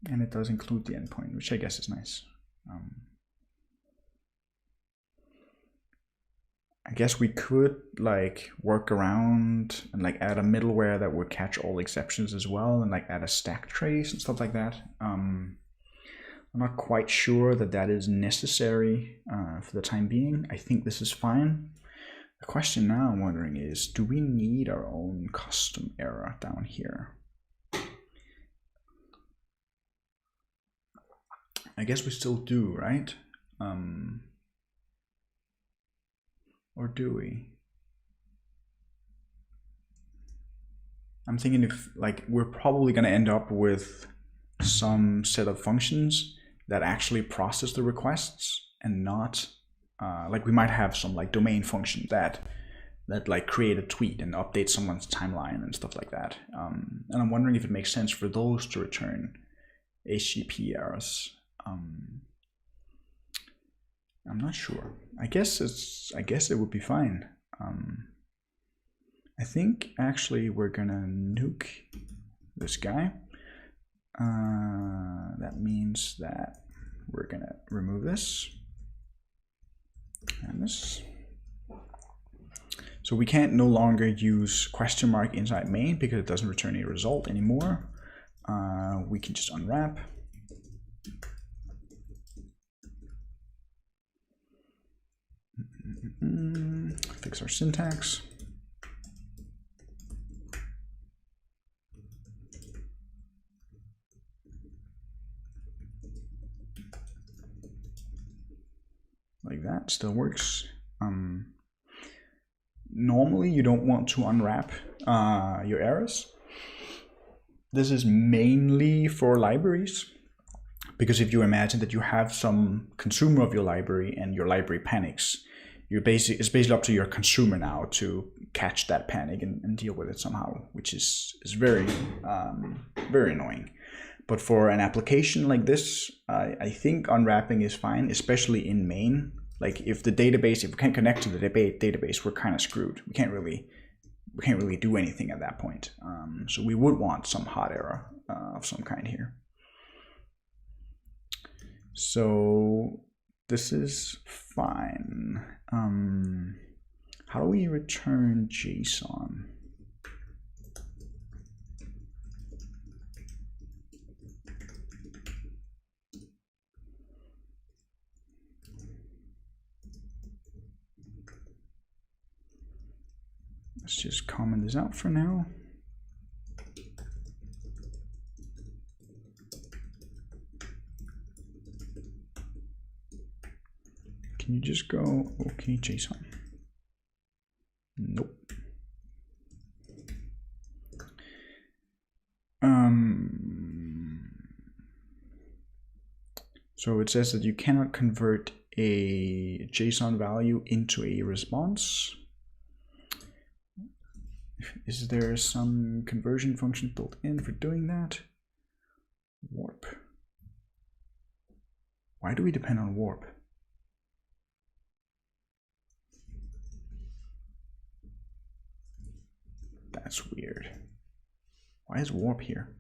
And it does include the endpoint, which I guess is nice. I guess we could like work around and like add a middleware that would catch all exceptions as well, and like add a stack trace and stuff like that. I'm not quite sure that that is necessary for the time being. I think this is fine. The question now I'm wondering is, do we need our own custom error down here? I guess we still do, right? Or do we? I'm thinking if like we're probably going to end up with some set of functions that actually process the requests and not like we might have some like domain function that like create a tweet and update someone's timeline and stuff like that. And I'm wondering if it makes sense for those to return HTTP errors. I'm not sure. I guess it would be fine. I think actually we're gonna nuke this guy. That means that we're gonna remove this and this. So we can't no longer use question mark inside main because it doesn't return a result anymore. We can just unwrap. Fix our syntax. Like that, still works. Normally you don't want to unwrap your errors. This is mainly for libraries, because if you imagine that you have some consumer of your library and your library panics, it's basically up to your consumer now to catch that panic and deal with it somehow, which is very very annoying. But for an application like this, I think unwrapping is fine, especially in main. Like if the database, if we can't connect to the database, we're kind of screwed. We can't really do anything at that point. So we would want some hot error of some kind here. So this is fine. How do we return JSON? Let's just comment this out for now. Can you just go okay JSON? Nope. So it says that you cannot convert a JSON value into a response. Is there some conversion function built in for doing that? Warp. Why do we depend on warp? That's weird. Why is warp here?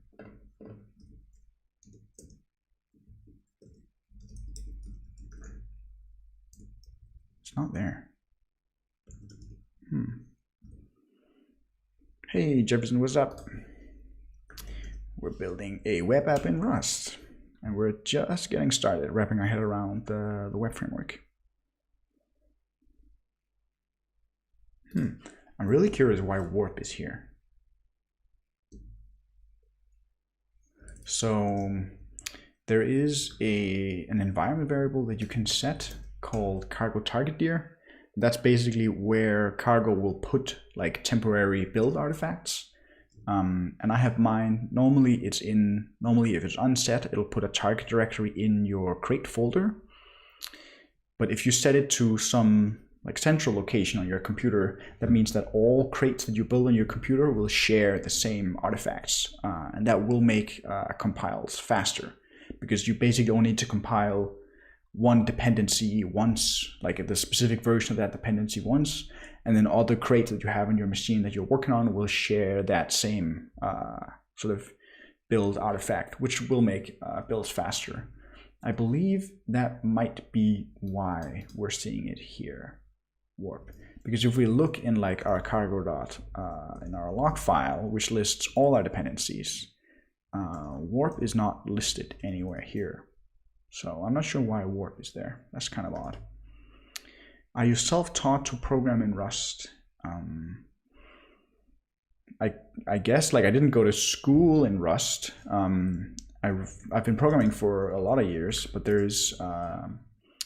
It's not there. Hey Jefferson, what's up? We're building a web app in Rust, and we're just getting started wrapping our head around the web framework. I'm really curious why warp is here. So there is an environment variable that you can set called cargo target dir. That's basically where cargo will put like temporary build artifacts. And I have mine, normally if it's unset, it'll put a target directory in your crate folder. But if you set it to some like central location on your computer, that means that all crates that you build on your computer will share the same artifacts. And that will make compiles faster, because you basically only need to compile one dependency once, like the specific version of that dependency once, and then other crates that you have on your machine that you're working on will share that same sort of build artifact, which will make builds faster. I believe that might be why we're seeing it here, warp. Because if we look in like our cargo dot in our log file, which lists all our dependencies, warp is not listed anywhere here. So I'm not sure why warp is there. That's kind of odd. Are you self-taught to program in Rust? I guess, like, I didn't go to school in Rust. I've been programming for a lot of years, but there's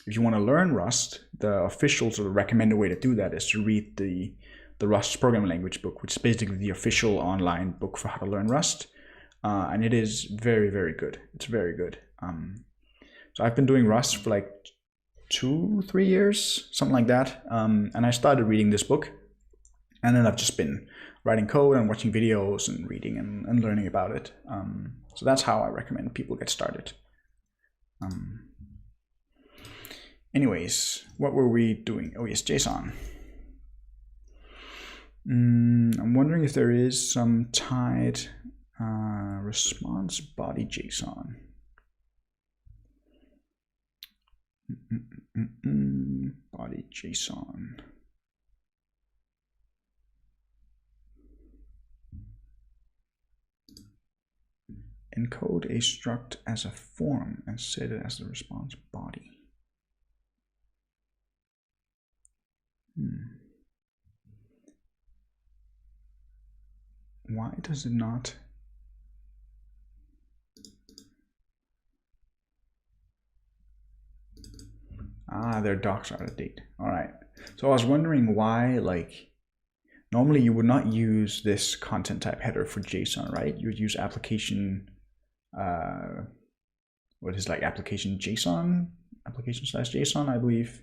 if you want to learn Rust, the official sort of recommended way to do that is to read the Rust programming language book, which is basically the official online book for how to learn Rust. And it is very, very good. It's very good. So I've been doing Rust for like 2-3 years, something like that. And I started reading this book, and then I've just been writing code and watching videos and reading and learning about it. So that's how I recommend people get started. Anyways, what were we doing? Oh yes, JSON. I'm wondering if there is some tied response body JSON. Body JSON. Encode a struct as a form and set it as the response body. Why does it not? Their docs are out of date. All right. So I was wondering why, like, normally you would not use this content type header for JSON, right? You would use application, what is like application JSON, application/JSON, I believe.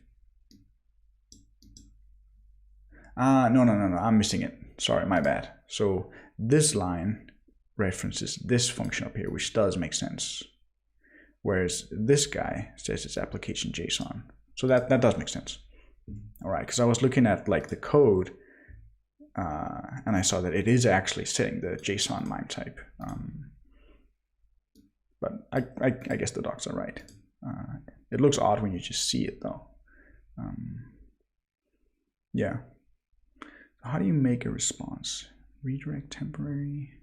No, I'm missing it. Sorry, my bad. So this line references this function up here, which does make sense. Whereas this guy says it's application JSON. So that does make sense. All right, because I was looking at like the code and I saw that it is actually setting the JSON MIME type. But I guess the docs are right. It looks odd when you just see it though. Yeah. How do you make a response? Redirect temporary,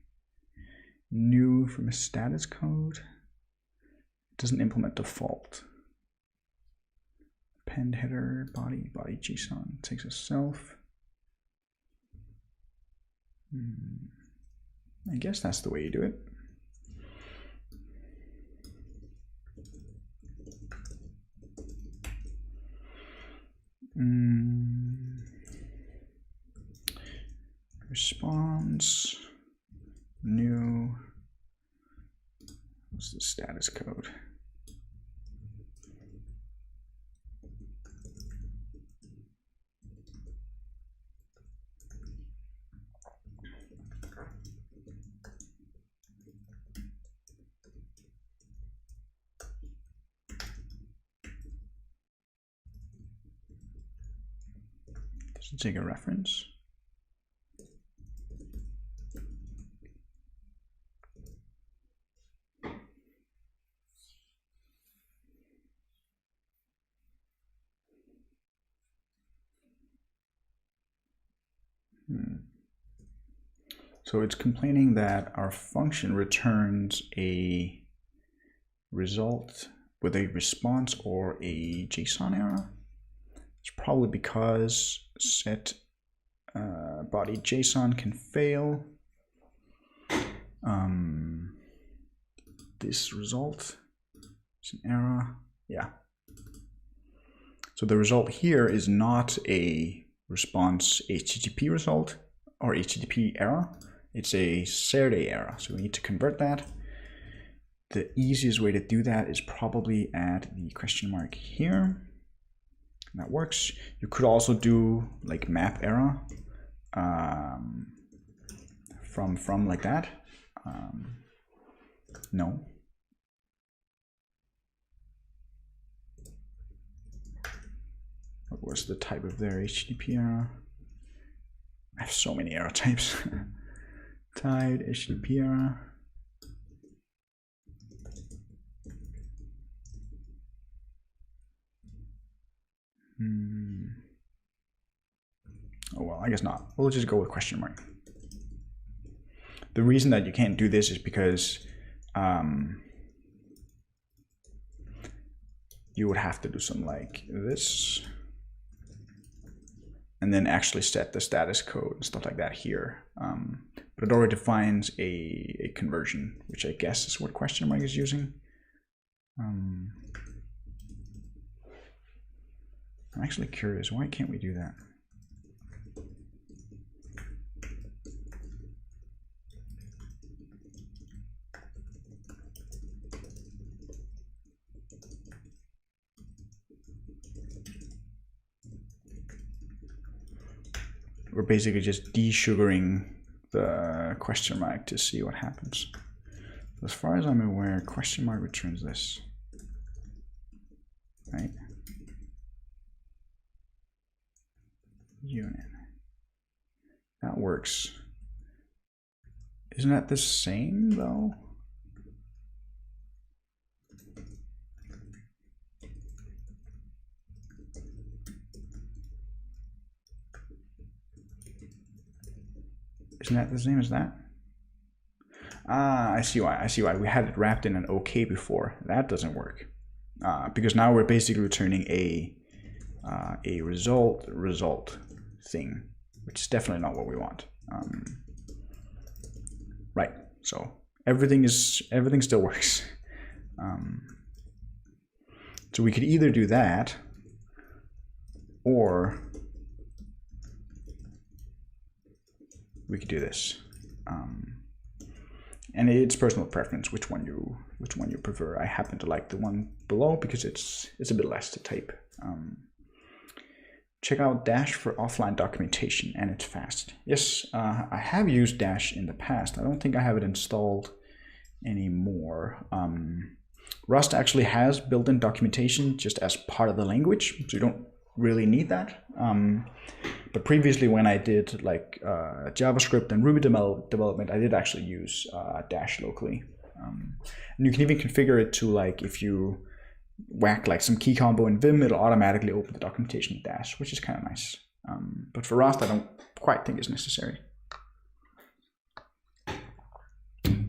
new from a status code. It doesn't implement default. Append header, body JSON, takes a self. I guess that's the way you do it. Response, new, what's the status code? Does it take a reference? So it's complaining that our function returns a result with a response or a JSON error. It's probably because set body JSON can fail. This result is an error. Yeah. So the result here is not a response HTTP result or HTTP error. It's a Saturday error. So we need to convert that. The easiest way to do that is probably add the question mark here. That works. You could also do like map error from like that. No. What was the type of their HTTP error? I have so many error types. Type HTTP error. Oh well, I guess not. We'll just go with question mark. The reason that you can't do this is because you would have to do something like this and then actually set the status code and stuff like that here. But it already defines a conversion, which I guess is what question mark is using. I'm actually curious, why can't we do that? We're basically just desugaring the question mark to see what happens. As far as I'm aware, question mark returns this, right? Unit. That works. Isn't that the same though? Isn't that the same as that? Ah, I see why. I see why. We had it wrapped in an OK before. That doesn't work. Because now we're basically returning a result thing, which is definitely not what we want. Right. So everything still works. So we could either do that, or we could do this. And it's personal preference which one you prefer. I happen to like the one below because it's a bit less to type. Check out Dash for offline documentation, and it's fast. Yes, I have used Dash in the past. I don't think I have it installed anymore. Rust actually has built-in documentation just as part of the language, so you don't really need that. But previously, when I did like JavaScript and Ruby development, I did actually use Dash locally. And you can even configure it to, like, if you whack like some key combo in Vim, it'll automatically open the documentation with Dash, which is kind of nice. But for Rust, I don't quite think it's necessary.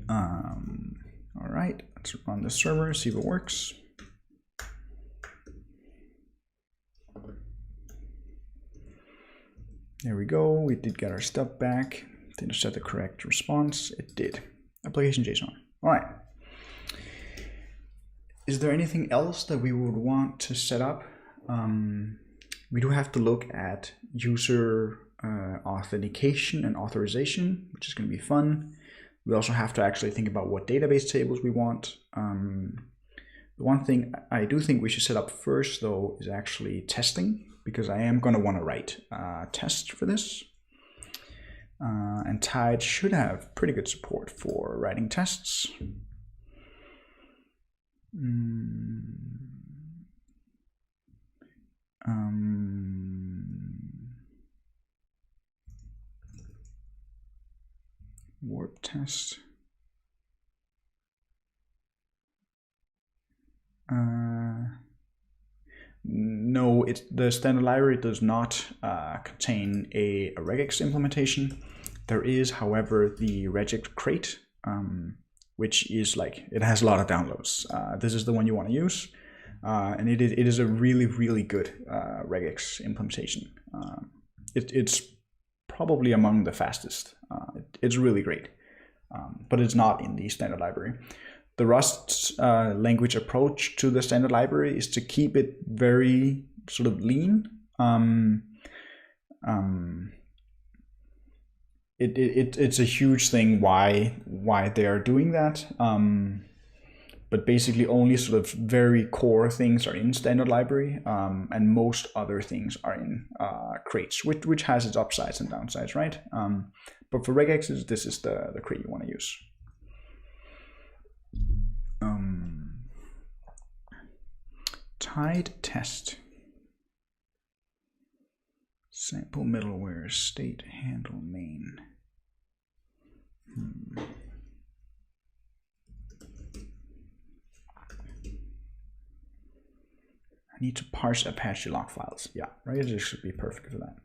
All right, let's run the server, see if it works. There we go. We did get our stuff back. Didn't set the correct response. It did. Application JSON. All right. Is there anything else that we would want to set up? We do have to look at user authentication and authorization, which is going to be fun. We also have to actually think about what database tables we want. The one thing I do think we should set up first, though, is actually testing, because I am going to want to write tests for this. And Tide should have pretty good support for writing tests. Warp test. No, the standard library does not contain a regex implementation. There is, however, the regex crate, which is like, it has a lot of downloads. This is the one you want to use, and it is a really, really good regex implementation. It's probably among the fastest. It's really great, but it's not in the standard library. The Rust language approach to the standard library is to keep it very sort of lean. It's a huge thing why they are doing that. But basically only sort of very core things are in standard library, and most other things are in crates, which has its upsides and downsides, right? But for regexes, this is the crate you want to use. Tide test. Sample middleware state handle main. I need to parse Apache log files. Yeah, Registry should be perfect for that.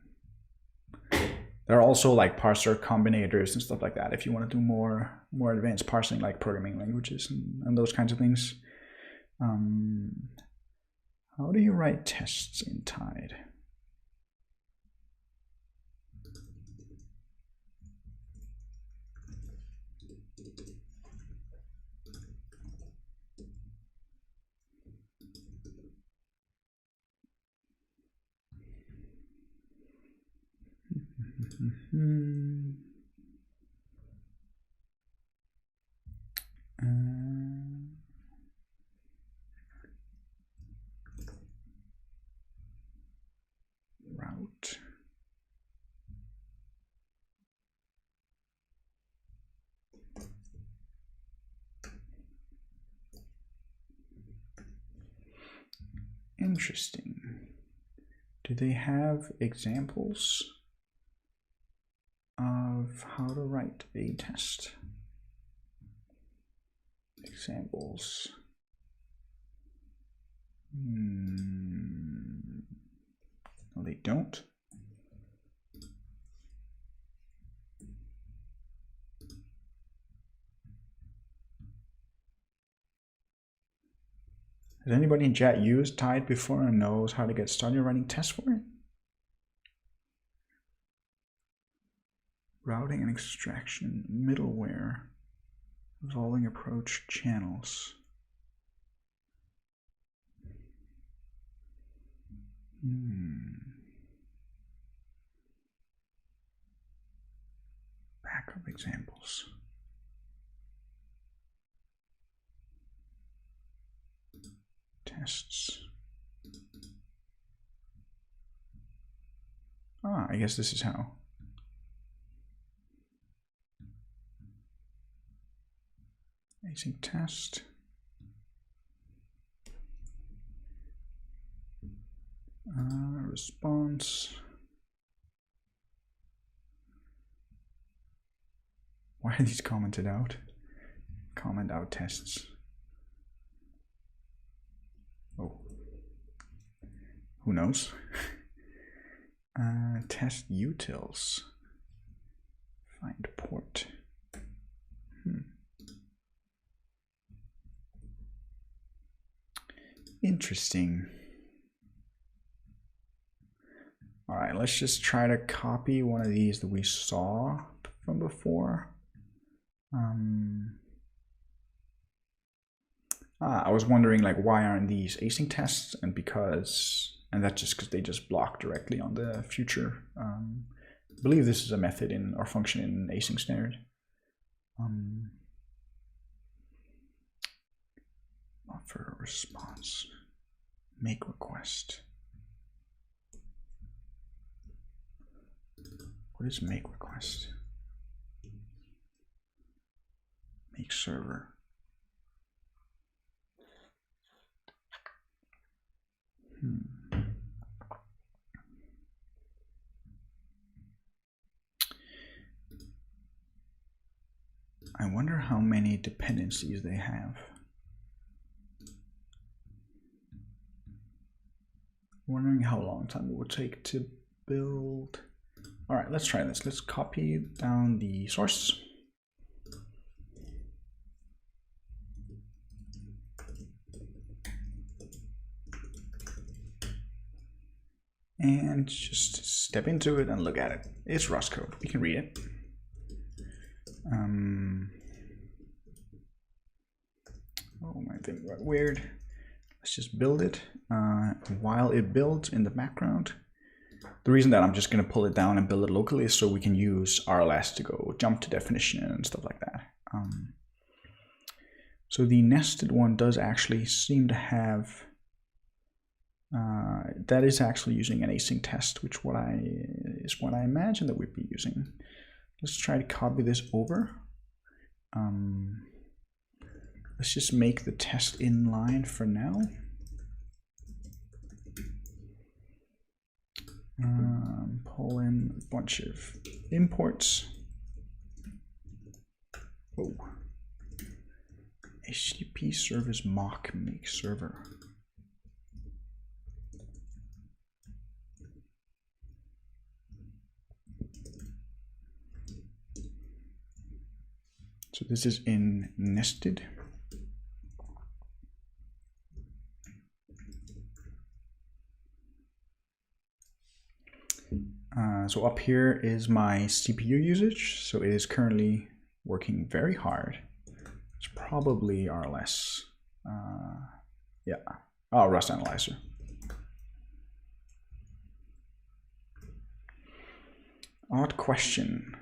There are also like parser combinators and stuff like that if you want to do more advanced parsing, like programming languages and those kinds of things. How do you write tests in Tide? Route. Interesting. Do they have examples of how to write a test? Examples. No, they don't. Has anybody in chat used Tide before and knows how to get started writing tests for it? Routing and extraction, middleware, evolving approach, channels. Backup examples. Tests. I guess this is how. Async test. Response. Why are these commented out? Comment out tests. Oh. Who knows? Test utils. Find port. Interesting. All right, let's just try to copy one of these that we saw from before. I was wondering, like, why aren't these async tests? And that's just because they just block directly on the future. I believe this is a method in or function in async standard. Offer response, make request. What is make request? Make server. I wonder how many dependencies they have. Wondering how long time it would take to build. All right, let's try this. Let's copy down the source. And just step into it and look at it. It's Rust code. We can read it. Oh, my thing got weird. Let's just build it. While it builds in the background, the reason that I'm just going to pull it down and build it locally is so we can use RLS to go jump to definition and stuff like that. So the nested one does actually seem to have, that is actually using an async test, which is what I imagine that we'd be using. Let's try to copy this over. Let's just make the test inline for now. Pull in a bunch of imports. Whoa. HTTP service mock make server. So this is in nested. So up here is my CPU usage. So it is currently working very hard. It's probably RLS. Yeah. Oh, Rust Analyzer. Odd question.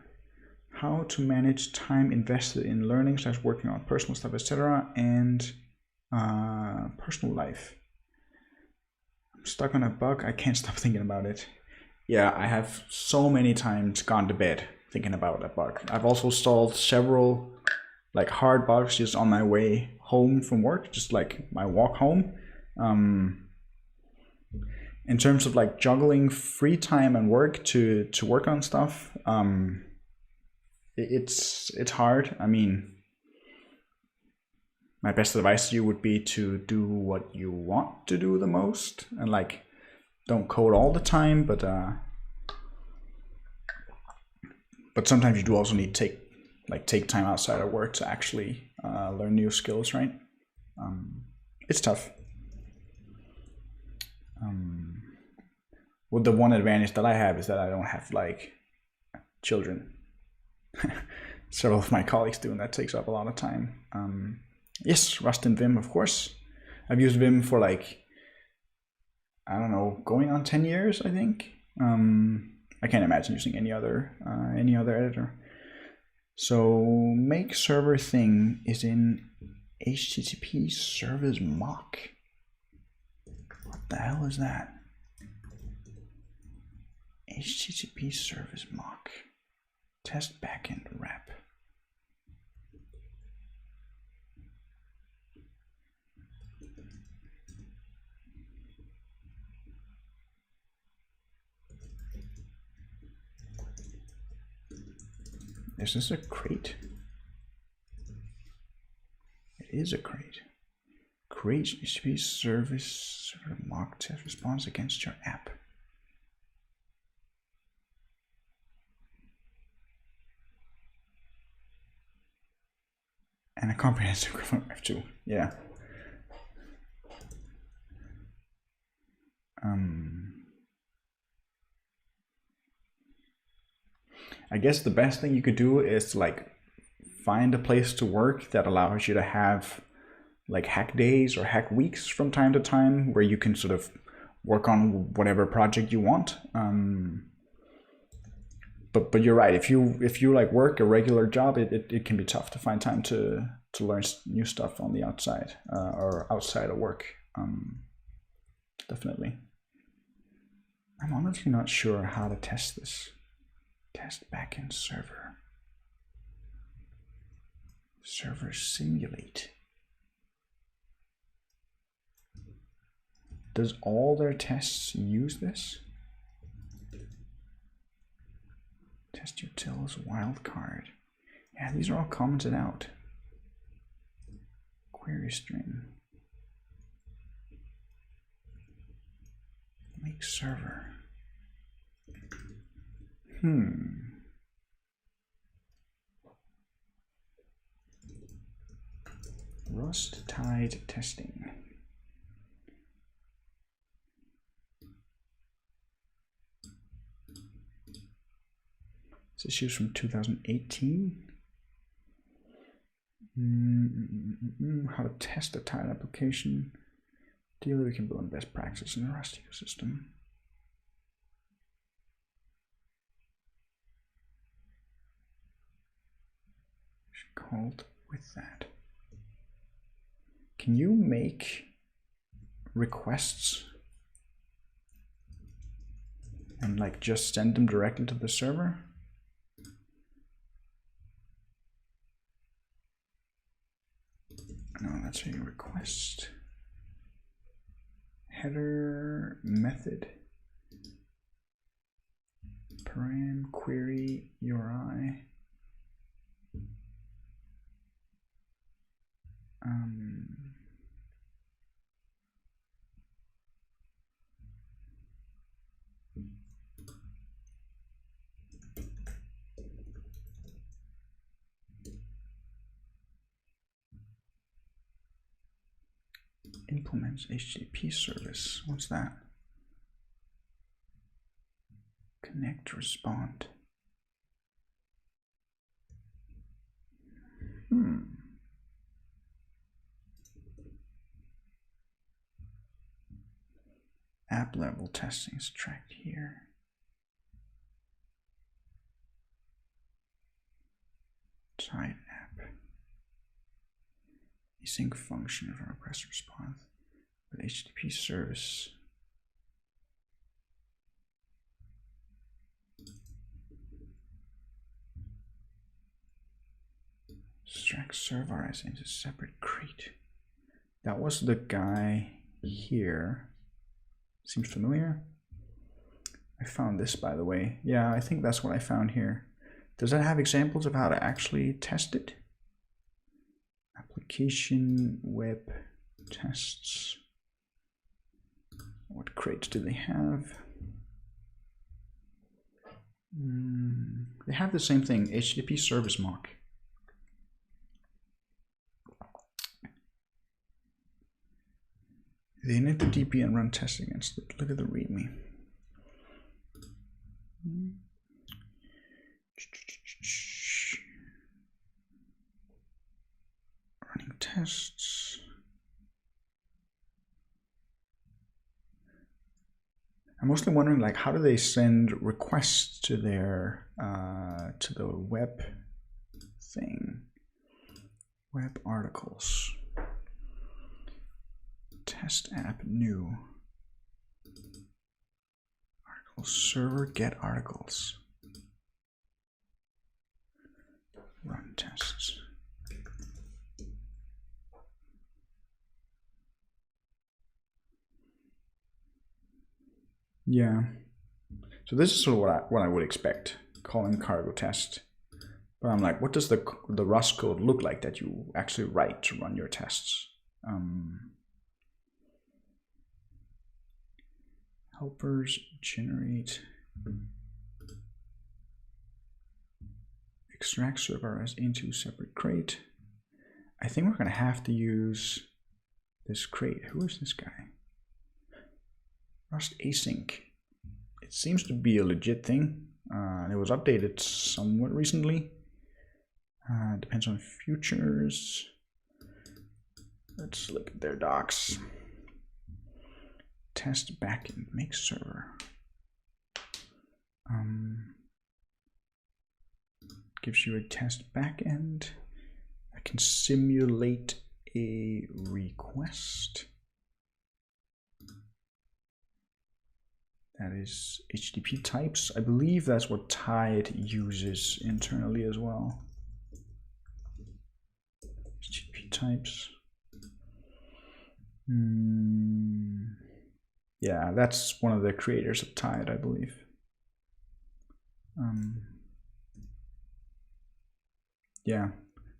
How to manage time invested in learning / working on personal stuff, etc. and personal life. I'm stuck on a bug. I can't stop thinking about it. Yeah, I have so many times gone to bed thinking about a bug. I've also solved several like hard bugs just on my way home from work, just like my walk home. In terms of like juggling free time and work to work on stuff, it's hard. I mean, my best advice to you would be to do what you want to do the most, and like don't code all the time, but sometimes you do also need to take time outside of work to actually learn new skills, right? It's tough. Well, the one advantage that I have is that I don't have like children. Several of my colleagues do, and that takes up a lot of time. Yes, Rust and Vim, of course. I've used Vim for like, I don't know, going on 10 years, I think. I can't imagine using any other editor. So make server thing is in HTTP service mock. What the hell is that? HTTP service mock. Test backend wrap. Is this a crate? It is a crate. Create HTTP service server mock test response against your app. And a comprehensive graph too. Yeah. I guess the best thing you could do is to like find a place to work that allows you to have like hack days or hack weeks from time to time where you can sort of work on whatever project you want. But you're right. If you like work a regular job, it can be tough to find time to learn new stuff on the outside or outside of work. Definitely. I'm honestly not sure how to test this. Test backend server. Server simulate. Does all their tests use this? Test utils wildcard. Yeah, these are all commented out. Query string. Make server. Rust tied testing. This issues from 2018. How to test a tied application. Ideally, we can build on best practice in the Rust ecosystem. Called with that. Can you make requests and like just send them directly to the server? No, that's a request. Header method. Param query URI. Implements HTTP service. What's that? Connect, respond. App level testing is tracked here. Tied app. Async function for request response with HTTP service. Extract server as into separate crate. That was the guy here. Seems familiar. I found this, by the way. Yeah, I think that's what I found here. Does that have examples of how to actually test it? Application, web, tests. What crates do they have? They have the same thing, HTTP service mock. They init the DB and run tests against it. Look at the README. Running tests. I'm mostly wondering, like, how do they send requests to their to the web thing? Web articles. Test app new. Article server get articles. Run tests. Yeah. So this is sort of what I would expect, calling cargo test. But I'm like, what does the Rust code look like that you actually write to run your tests? Helpers generate. Extract server as into separate crate. I think we're going to have to use this crate. Who is this guy? Rust async. It seems to be a legit thing. It was updated somewhat recently. Depends on futures. Let's look at their docs. Test backend make server. Gives you a test backend. I can simulate a request. That is HTTP types. I believe that's what Tide uses internally as well. HTTP types. Yeah, that's one of the creators of Tide, I believe. Yeah.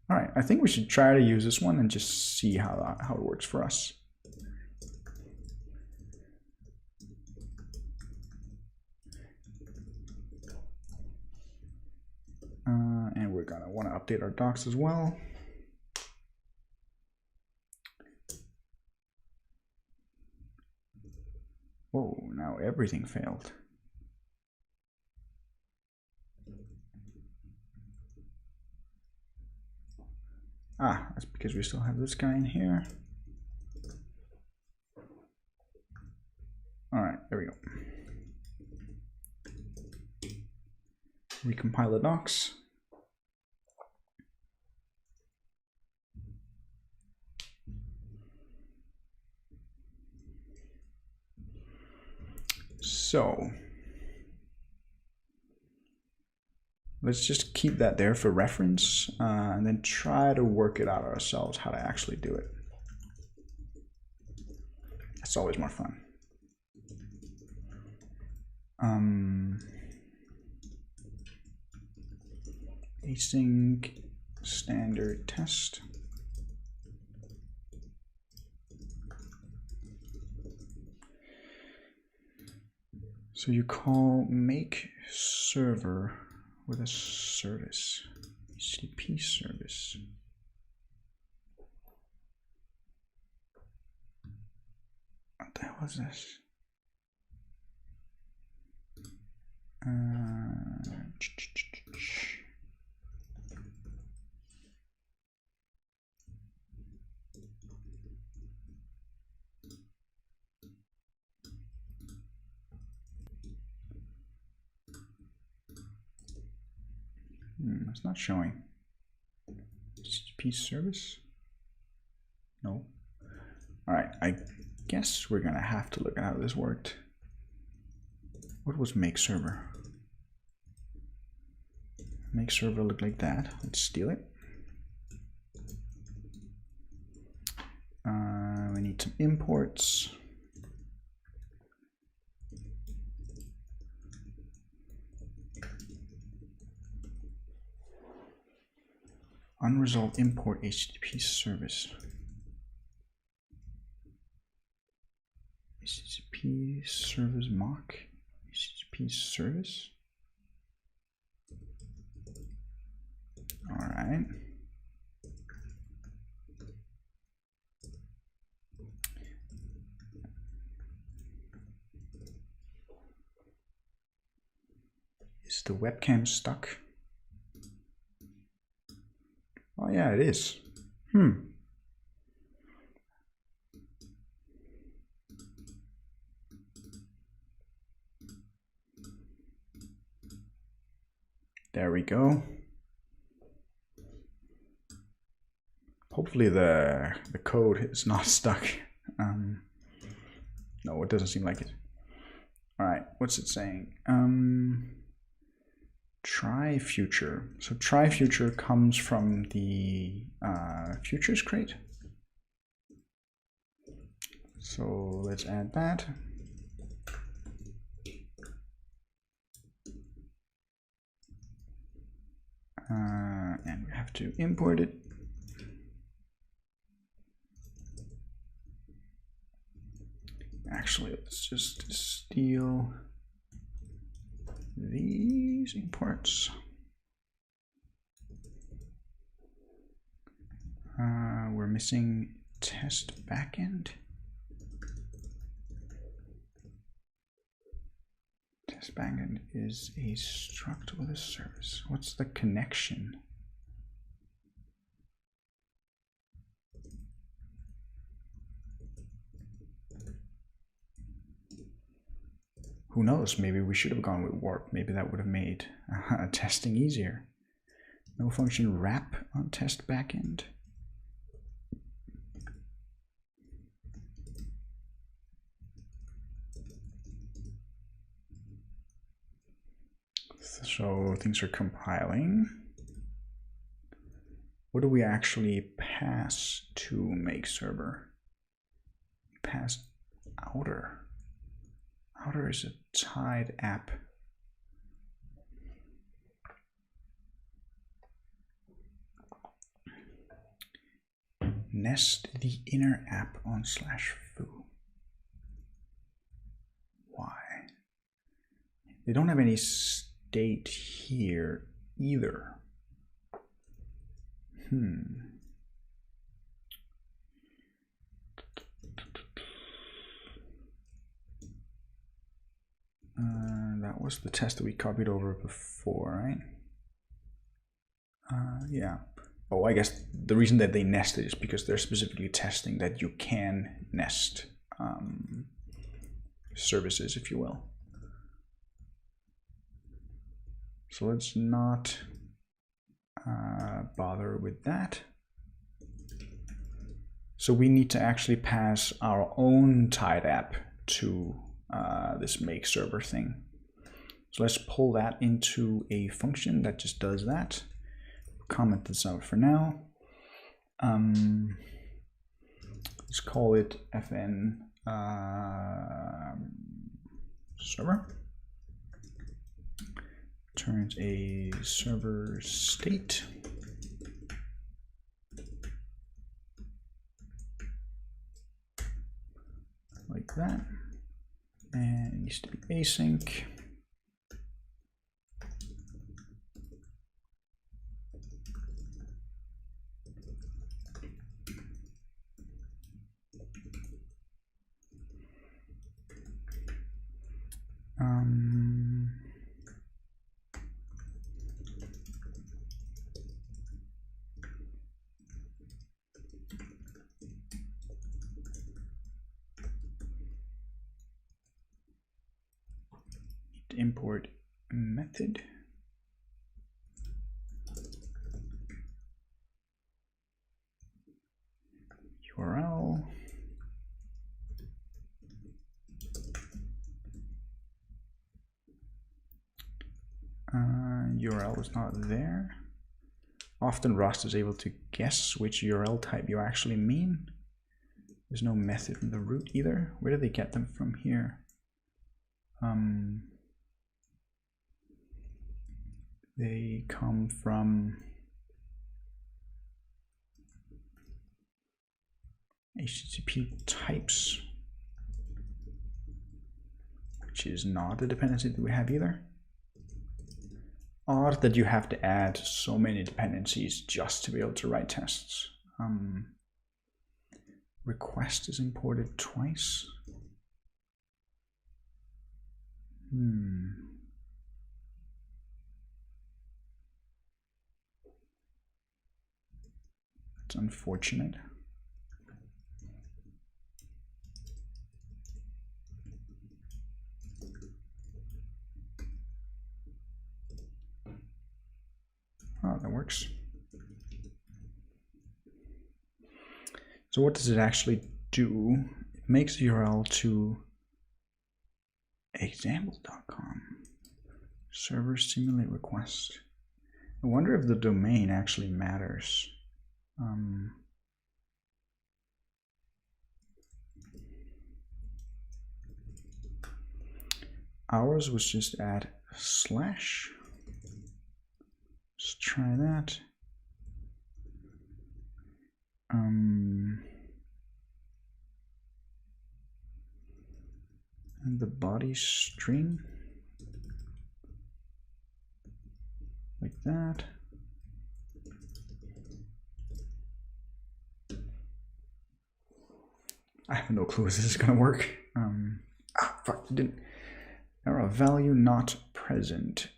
All right. I think we should try to use this one and just see how it works for us. And we're gonna want to update our docs as well. Whoa, now everything failed. Ah, that's because we still have this guy in here. All right, there we go. Recompile the docs. So let's just keep that there for reference and then try to work it out ourselves how to actually do it. That's always more fun. Async standard test. So you call make server with a service, HTTP service. What the hell is this? It's not showing. HTTP service? No. All right, I guess we're gonna have to look at how this worked. What was make server? Make server look like that. Let's steal it. We need some imports. Unresolved import HTTP service. HTTP service mock. HTTP service. All right. Is the webcam stuck? Oh yeah, it is. There we go. Hopefully the code is not stuck. No, it doesn't seem like it. All right, what's it saying? Try future. So try future comes from the futures crate. So let's add that. And we have to import it. Actually, let's just steal these imports. We're missing test backend. Test backend is a struct with a service. What's the connection? Who knows? Maybe we should have gone with warp. Maybe that would have made testing easier. No function wrap on test backend. So things are compiling. What do we actually pass to make server? We pass outer. Outer is a tied app. Nest the inner app on /foo. Why? They don't have any state here either. That was the test that we copied over before, right? Yeah. Oh, I guess the reason that they nested is because they're specifically testing that you can nest services, if you will. So let's not bother with that. So we need to actually pass our own tied app to this make server thing. So let's pull that into a function that just does that. Comment this out for now. Let's call it fn server. Turns a server state. Like that. And it needs to be async. Import method. URL is not there. Often Rust is able to guess which URL type you actually mean. There's no method in the root either. Where do they get them from here? They come from HTTP types, which is not a dependency that we have either. Odd that you have to add so many dependencies just to be able to write tests. Request is imported twice. That's unfortunate. Oh, that works. So what does it actually do? It makes the URL to example.com. Server simulate request. I wonder if the domain actually matters. Ours was just add /. Let's try that. And the body string, like that. I have no clue if this is gonna work. Fuck, it didn't. Error value not present,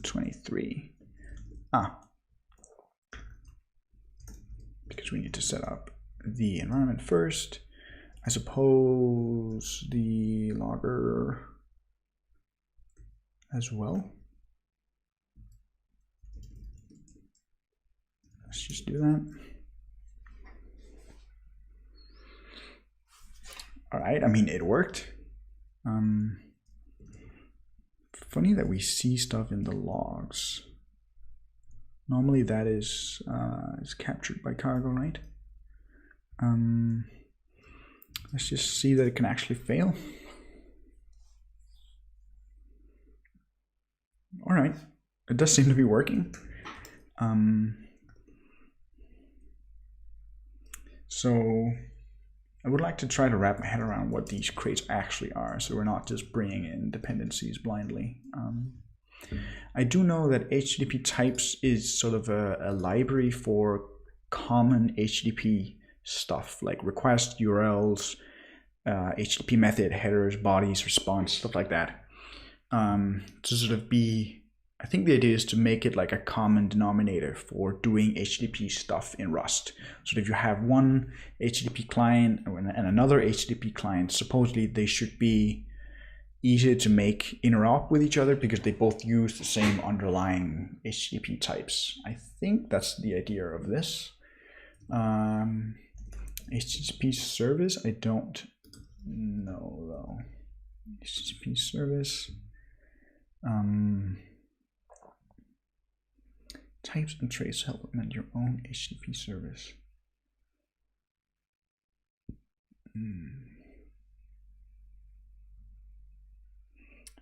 23. Because we need to set up the environment first. I suppose the logger as well. Let's just do that. All right, I mean, it worked. Funny that we see stuff in the logs. Normally that is captured by cargo, right? Let's just see that it can actually fail. All right, it does seem to be working. So I would like to try to wrap my head around what these crates actually are, so we're not just bringing in dependencies blindly. I do know that HTTP types is sort of a library for common HTTP stuff, like request, URLs, HTTP method, headers, bodies, response, stuff like that. To sort of be, I think the idea is to make it like a common denominator for doing HTTP stuff in Rust. So if you have one HTTP client and another HTTP client, supposedly they should be easier to make interop with each other because they both use the same underlying HTTP types. I think that's the idea of this. HTTP service, I don't know though. HTTP service. Types and traits help implement your own HTTP service.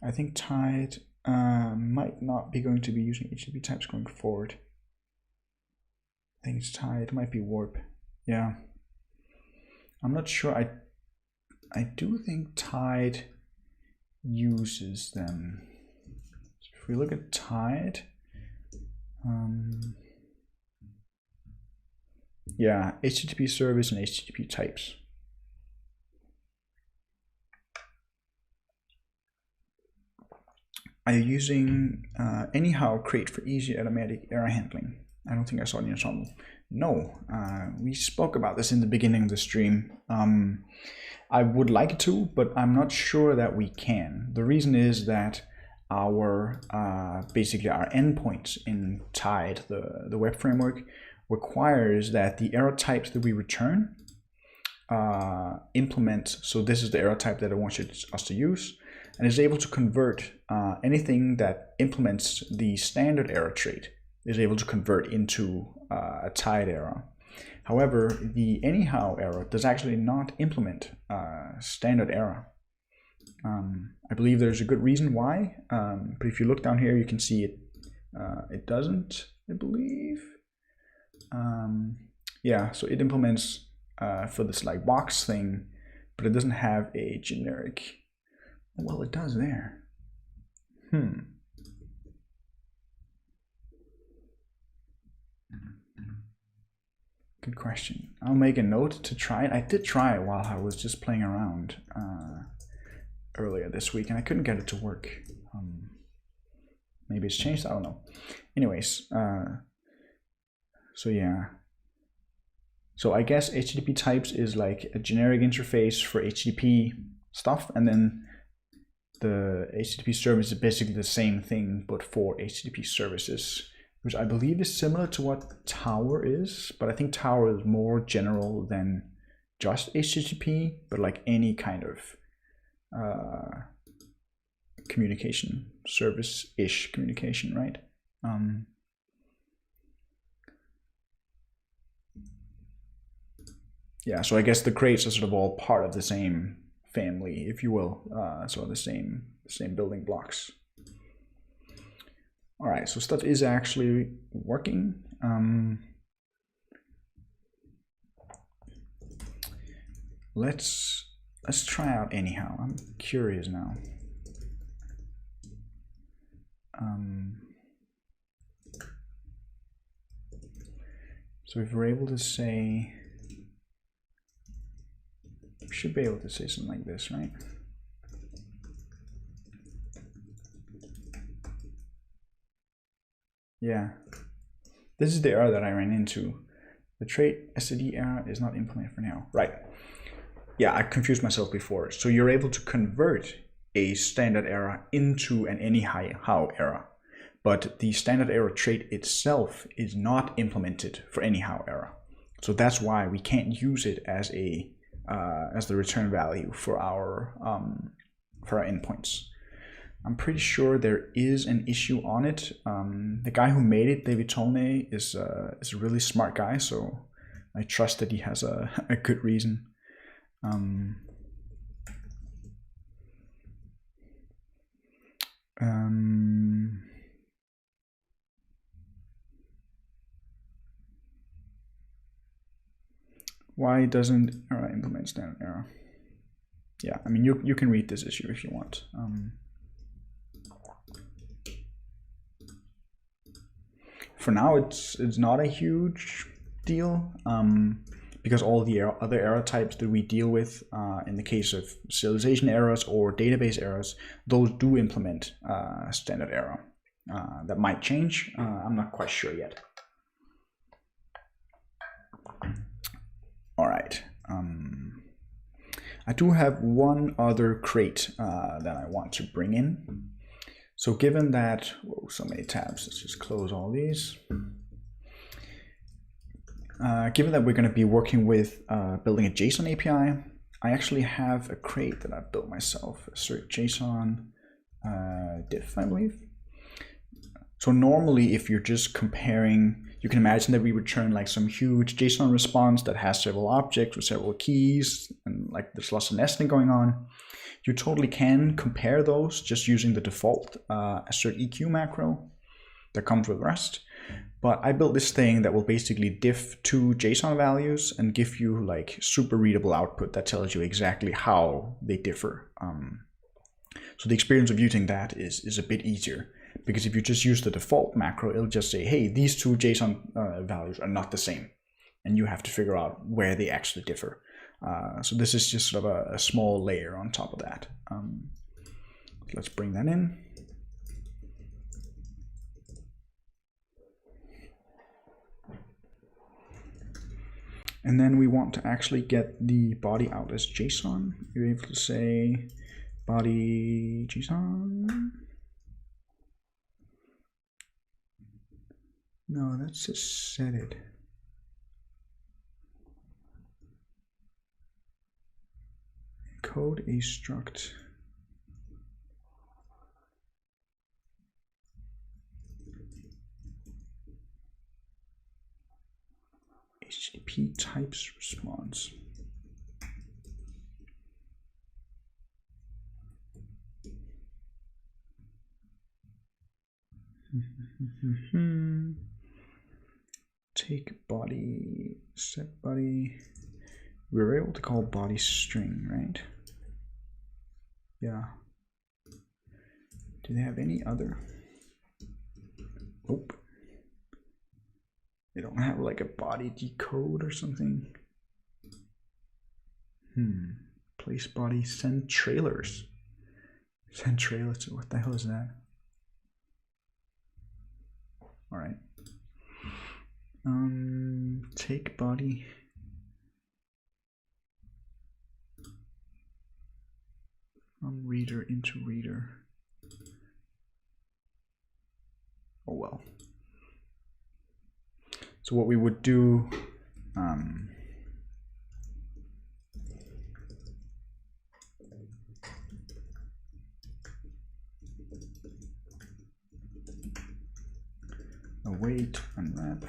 I think Tide might not be going to be using HTTP types going forward. I think it's Tide, it might be Warp. Yeah. I'm not sure. I do think Tide uses them. So if we look at Tide, yeah, HTTP service and HTTP types. Are you using anyhow crate for easy automatic error handling? I don't think I saw it in your example. No, we spoke about this in the beginning of the stream. I would like to, but I'm not sure that we can. The reason is that our basically our endpoints in Tide, the web framework, requires that the error types that we return implement. So this is the error type that I want us to use. and is able to convert anything that implements the standard error trait is able to convert into a tied error. However, the anyhow error does actually not implement standard error. I believe there's a good reason why, but if you look down here, you can see it doesn't, I believe. Yeah, so it implements for this like box thing, but it doesn't have a generic. Well, it does there. Good question. I'll make a note to try it. I did try it while I was just playing around earlier this week, and I couldn't get it to work. Maybe it's changed, I don't know. Anyways, so yeah. So I guess HTTP types is like a generic interface for HTTP stuff, and then the HTTP service is basically the same thing, but for HTTP services, which I believe is similar to what Tower is, but I think Tower is more general than just HTTP, but like any kind of communication, service-ish communication, right? Yeah, so I guess the crates are sort of all part of the same family, if you will, so the same building blocks. All right, so stuff is actually working. Let's try out anyhow. I'm curious now. So if we're able to say, we should be able to say something like this, right? Yeah, this is the error that I ran into. The trait std error is not implemented for now. Right. Yeah, I confused myself before. So you're able to convert a standard error into an anyhow error, but the standard error trait itself is not implemented for anyhow error. So that's why we can't use it as a as the return value for our endpoints. I'm pretty sure there is an issue on it. The guy who made it, David Tolnay, is a really smart guy, so I trust that he has a good reason. Why doesn't error implement standard error? Yeah, I mean, you can read this issue if you want. For now, it's not a huge deal because all the other error types that we deal with in the case of serialization errors or database errors, those do implement standard error. That might change. I'm not quite sure yet. All right. I do have one other crate that I want to bring in. So given that, whoa, so many tabs, let's just close all these. Given that we're going to be working with building a JSON API, I actually have a crate that I've built myself, assert JSON diff, I believe. So normally, if you're just comparing, you can imagine that we return like some huge JSON response that has several objects with several keys, and like there's lots of nesting going on. You totally can compare those just using the default assert EQ macro that comes with Rust. But I built this thing that will basically diff two JSON values and give you like super readable output that tells you exactly how they differ. So the experience of using that is a bit easier, because if you just use the default macro, it'll just say, hey, these two JSON values are not the same, and you have to figure out where they actually differ. So this is just sort of a small layer on top of that. Let's bring that in. And then we want to actually get the body out as JSON. You're able to say body JSON. No, that's just set it. Code a struct. HTTP types response. Take body, set body. We were able to call body string, right? Yeah. Do they have any other? Nope. They don't have like a body decode or something. Place body, send trailers. Send trailers. What the hell is that? All right. Take body. From reader into reader. Oh well. So what we would do, await unwrap.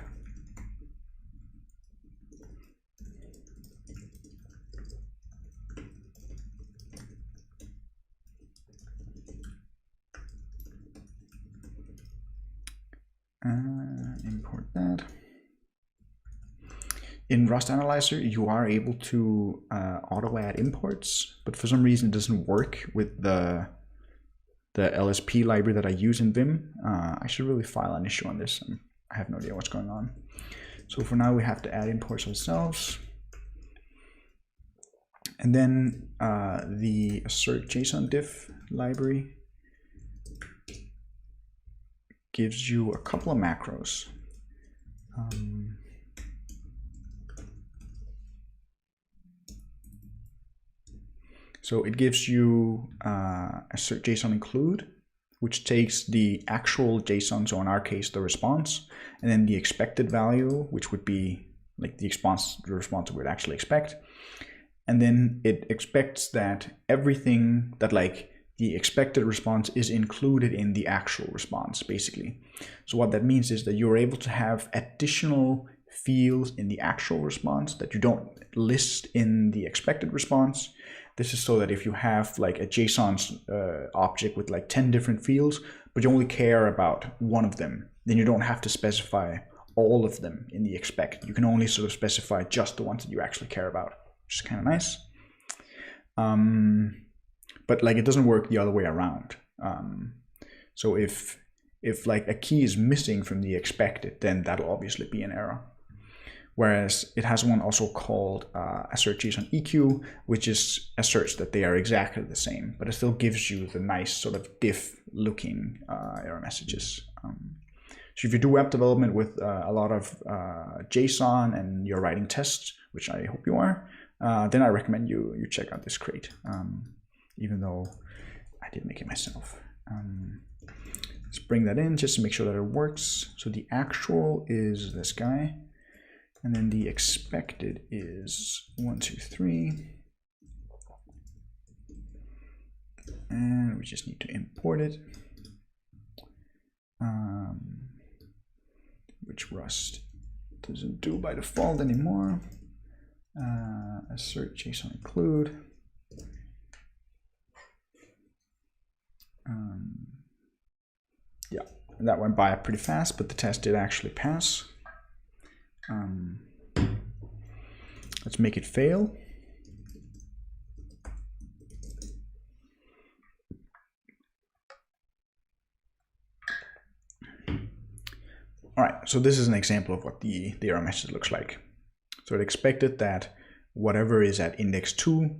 Import that. In Rust Analyzer, you are able to auto add imports, but for some reason it doesn't work with the LSP library that I use in Vim. I should really file an issue on this. I have no idea what's going on. So for now, we have to add imports ourselves. And then the assert JSON diff library gives you a couple of macros. So it gives you assert JSON include, which takes the actual JSON, so in our case, the response, and then the expected value, which would be like the response would actually expect. And then it expects that everything that like the expected response is included in the actual response, basically. So what that means is that you're able to have additional fields in the actual response that you don't list in the expected response. This is so that if you have like a JSON object with like 10 different fields, but you only care about one of them, then you don't have to specify all of them in the expect. You can only sort of specify just the ones that you actually care about, which is kind of nice. But like it doesn't work the other way around. So if like a key is missing from the expected, then that'll obviously be an error. Whereas it has one also called assert JSON EQ, which is asserts that they are exactly the same, but it still gives you the nice sort of diff looking error messages. So if you do web development with a lot of JSON and you're writing tests, which I hope you are, then I recommend you check out this crate, even though I did make it myself. Let's bring that in just to make sure that it works. So the actual is this guy. And then the expected is 1, 2, 3. And we just need to import it, which Rust doesn't do by default anymore. Assert JSON include. Yeah, and that went by pretty fast, but the test did actually pass. Let's make it fail. All right, so this is an example of what the error message looks like. So it expected that whatever is at index 2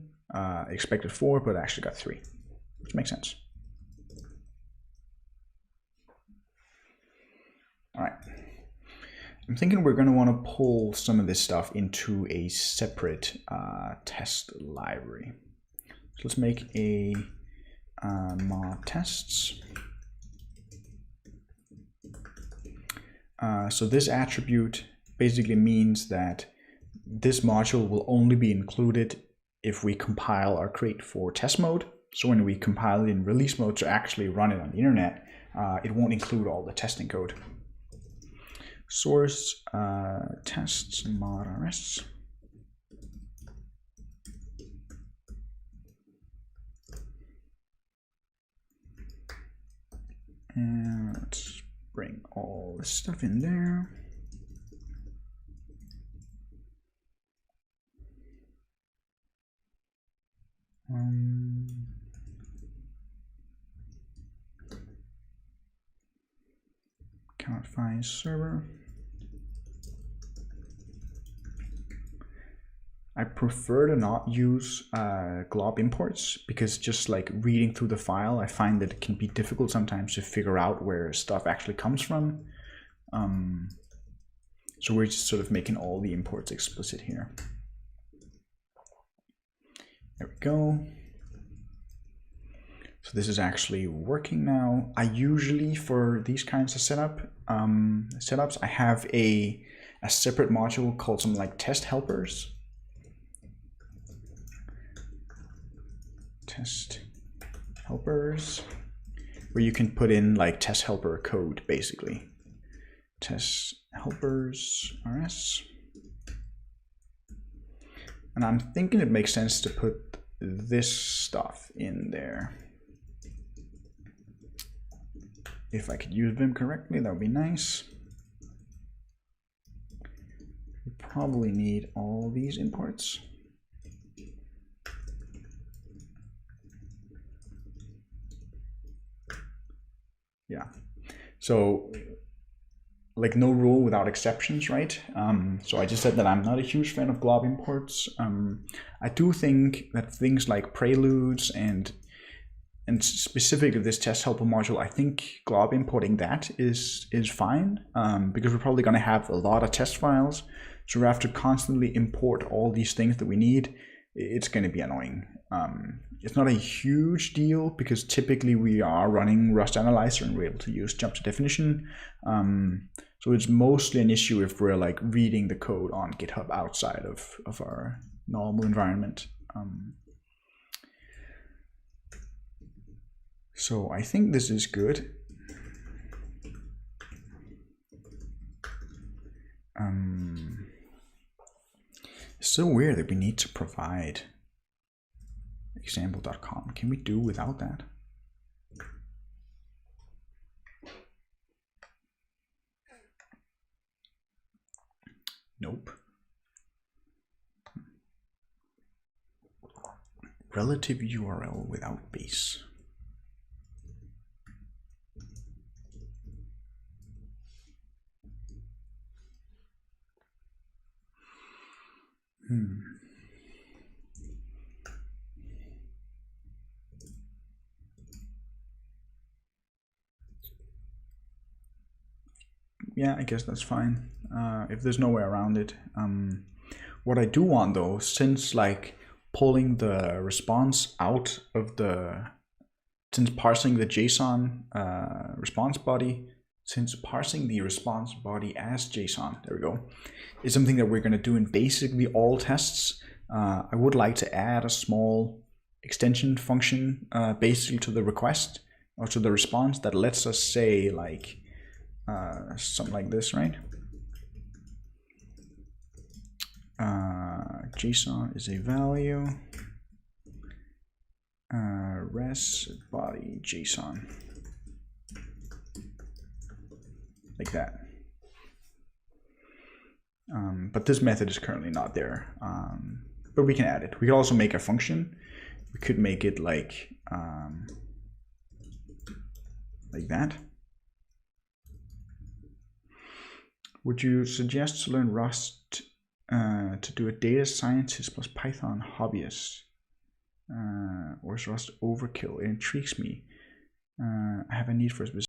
expected 4, but actually got 3, which makes sense. All right. I'm thinking we're going to want to pull some of this stuff into a separate test library. So let's make a mod tests. So this attribute basically means that this module will only be included if we compile our crate for test mode. So when we compile it in release mode to actually run it on the internet, it won't include all the testing code. source tests mod rs. And let's bring all this stuff in there. Cannot find server. I prefer to not use glob imports because just like reading through the file, I find that it can be difficult sometimes to figure out where stuff actually comes from. So we're just sort of making all the imports explicit here. There we go. So this is actually working now. I usually, for these kinds of setups, I have a separate module called something like test helpers. Test helpers, where you can put in like test helper code, basically. Test helpers rs. And I'm thinking it makes sense to put this stuff in there. If I could use Vim correctly, that would be nice. We probably need all these imports. Yeah, so like no rule without exceptions, right? So I just said that I'm not a huge fan of glob imports. I do think that things like preludes and specifically this test helper module, I think glob importing that is fine, because we're probably going to have a lot of test files, so we have to constantly import all these things that we need. It's going to be annoying. It's not a huge deal because typically we are running Rust Analyzer and we're able to use jump to definition. So it's mostly an issue if we're like reading the code on GitHub outside of our normal environment. So I think this is good. It's so weird that we need to provide example.com. Can we do without that? Nope. Relative URL without base. Yeah, I guess that's fine. If there's no way around it. What I do want though, since like pulling the response out of since parsing the JSON response body, since parsing the response body as JSON, there we go, is something that we're going to do in basically all tests. I would like to add a small extension function basically to the request or to the response that lets us say like something like this, right? JSON is a value, res body JSON, like that. But this method is currently not there, but we can add it. We can also make a function. We could make it like that. Would you suggest to learn Rust to do a data scientist plus Python hobbyist? Or is Rust overkill? It intrigues me. I have a need for a specific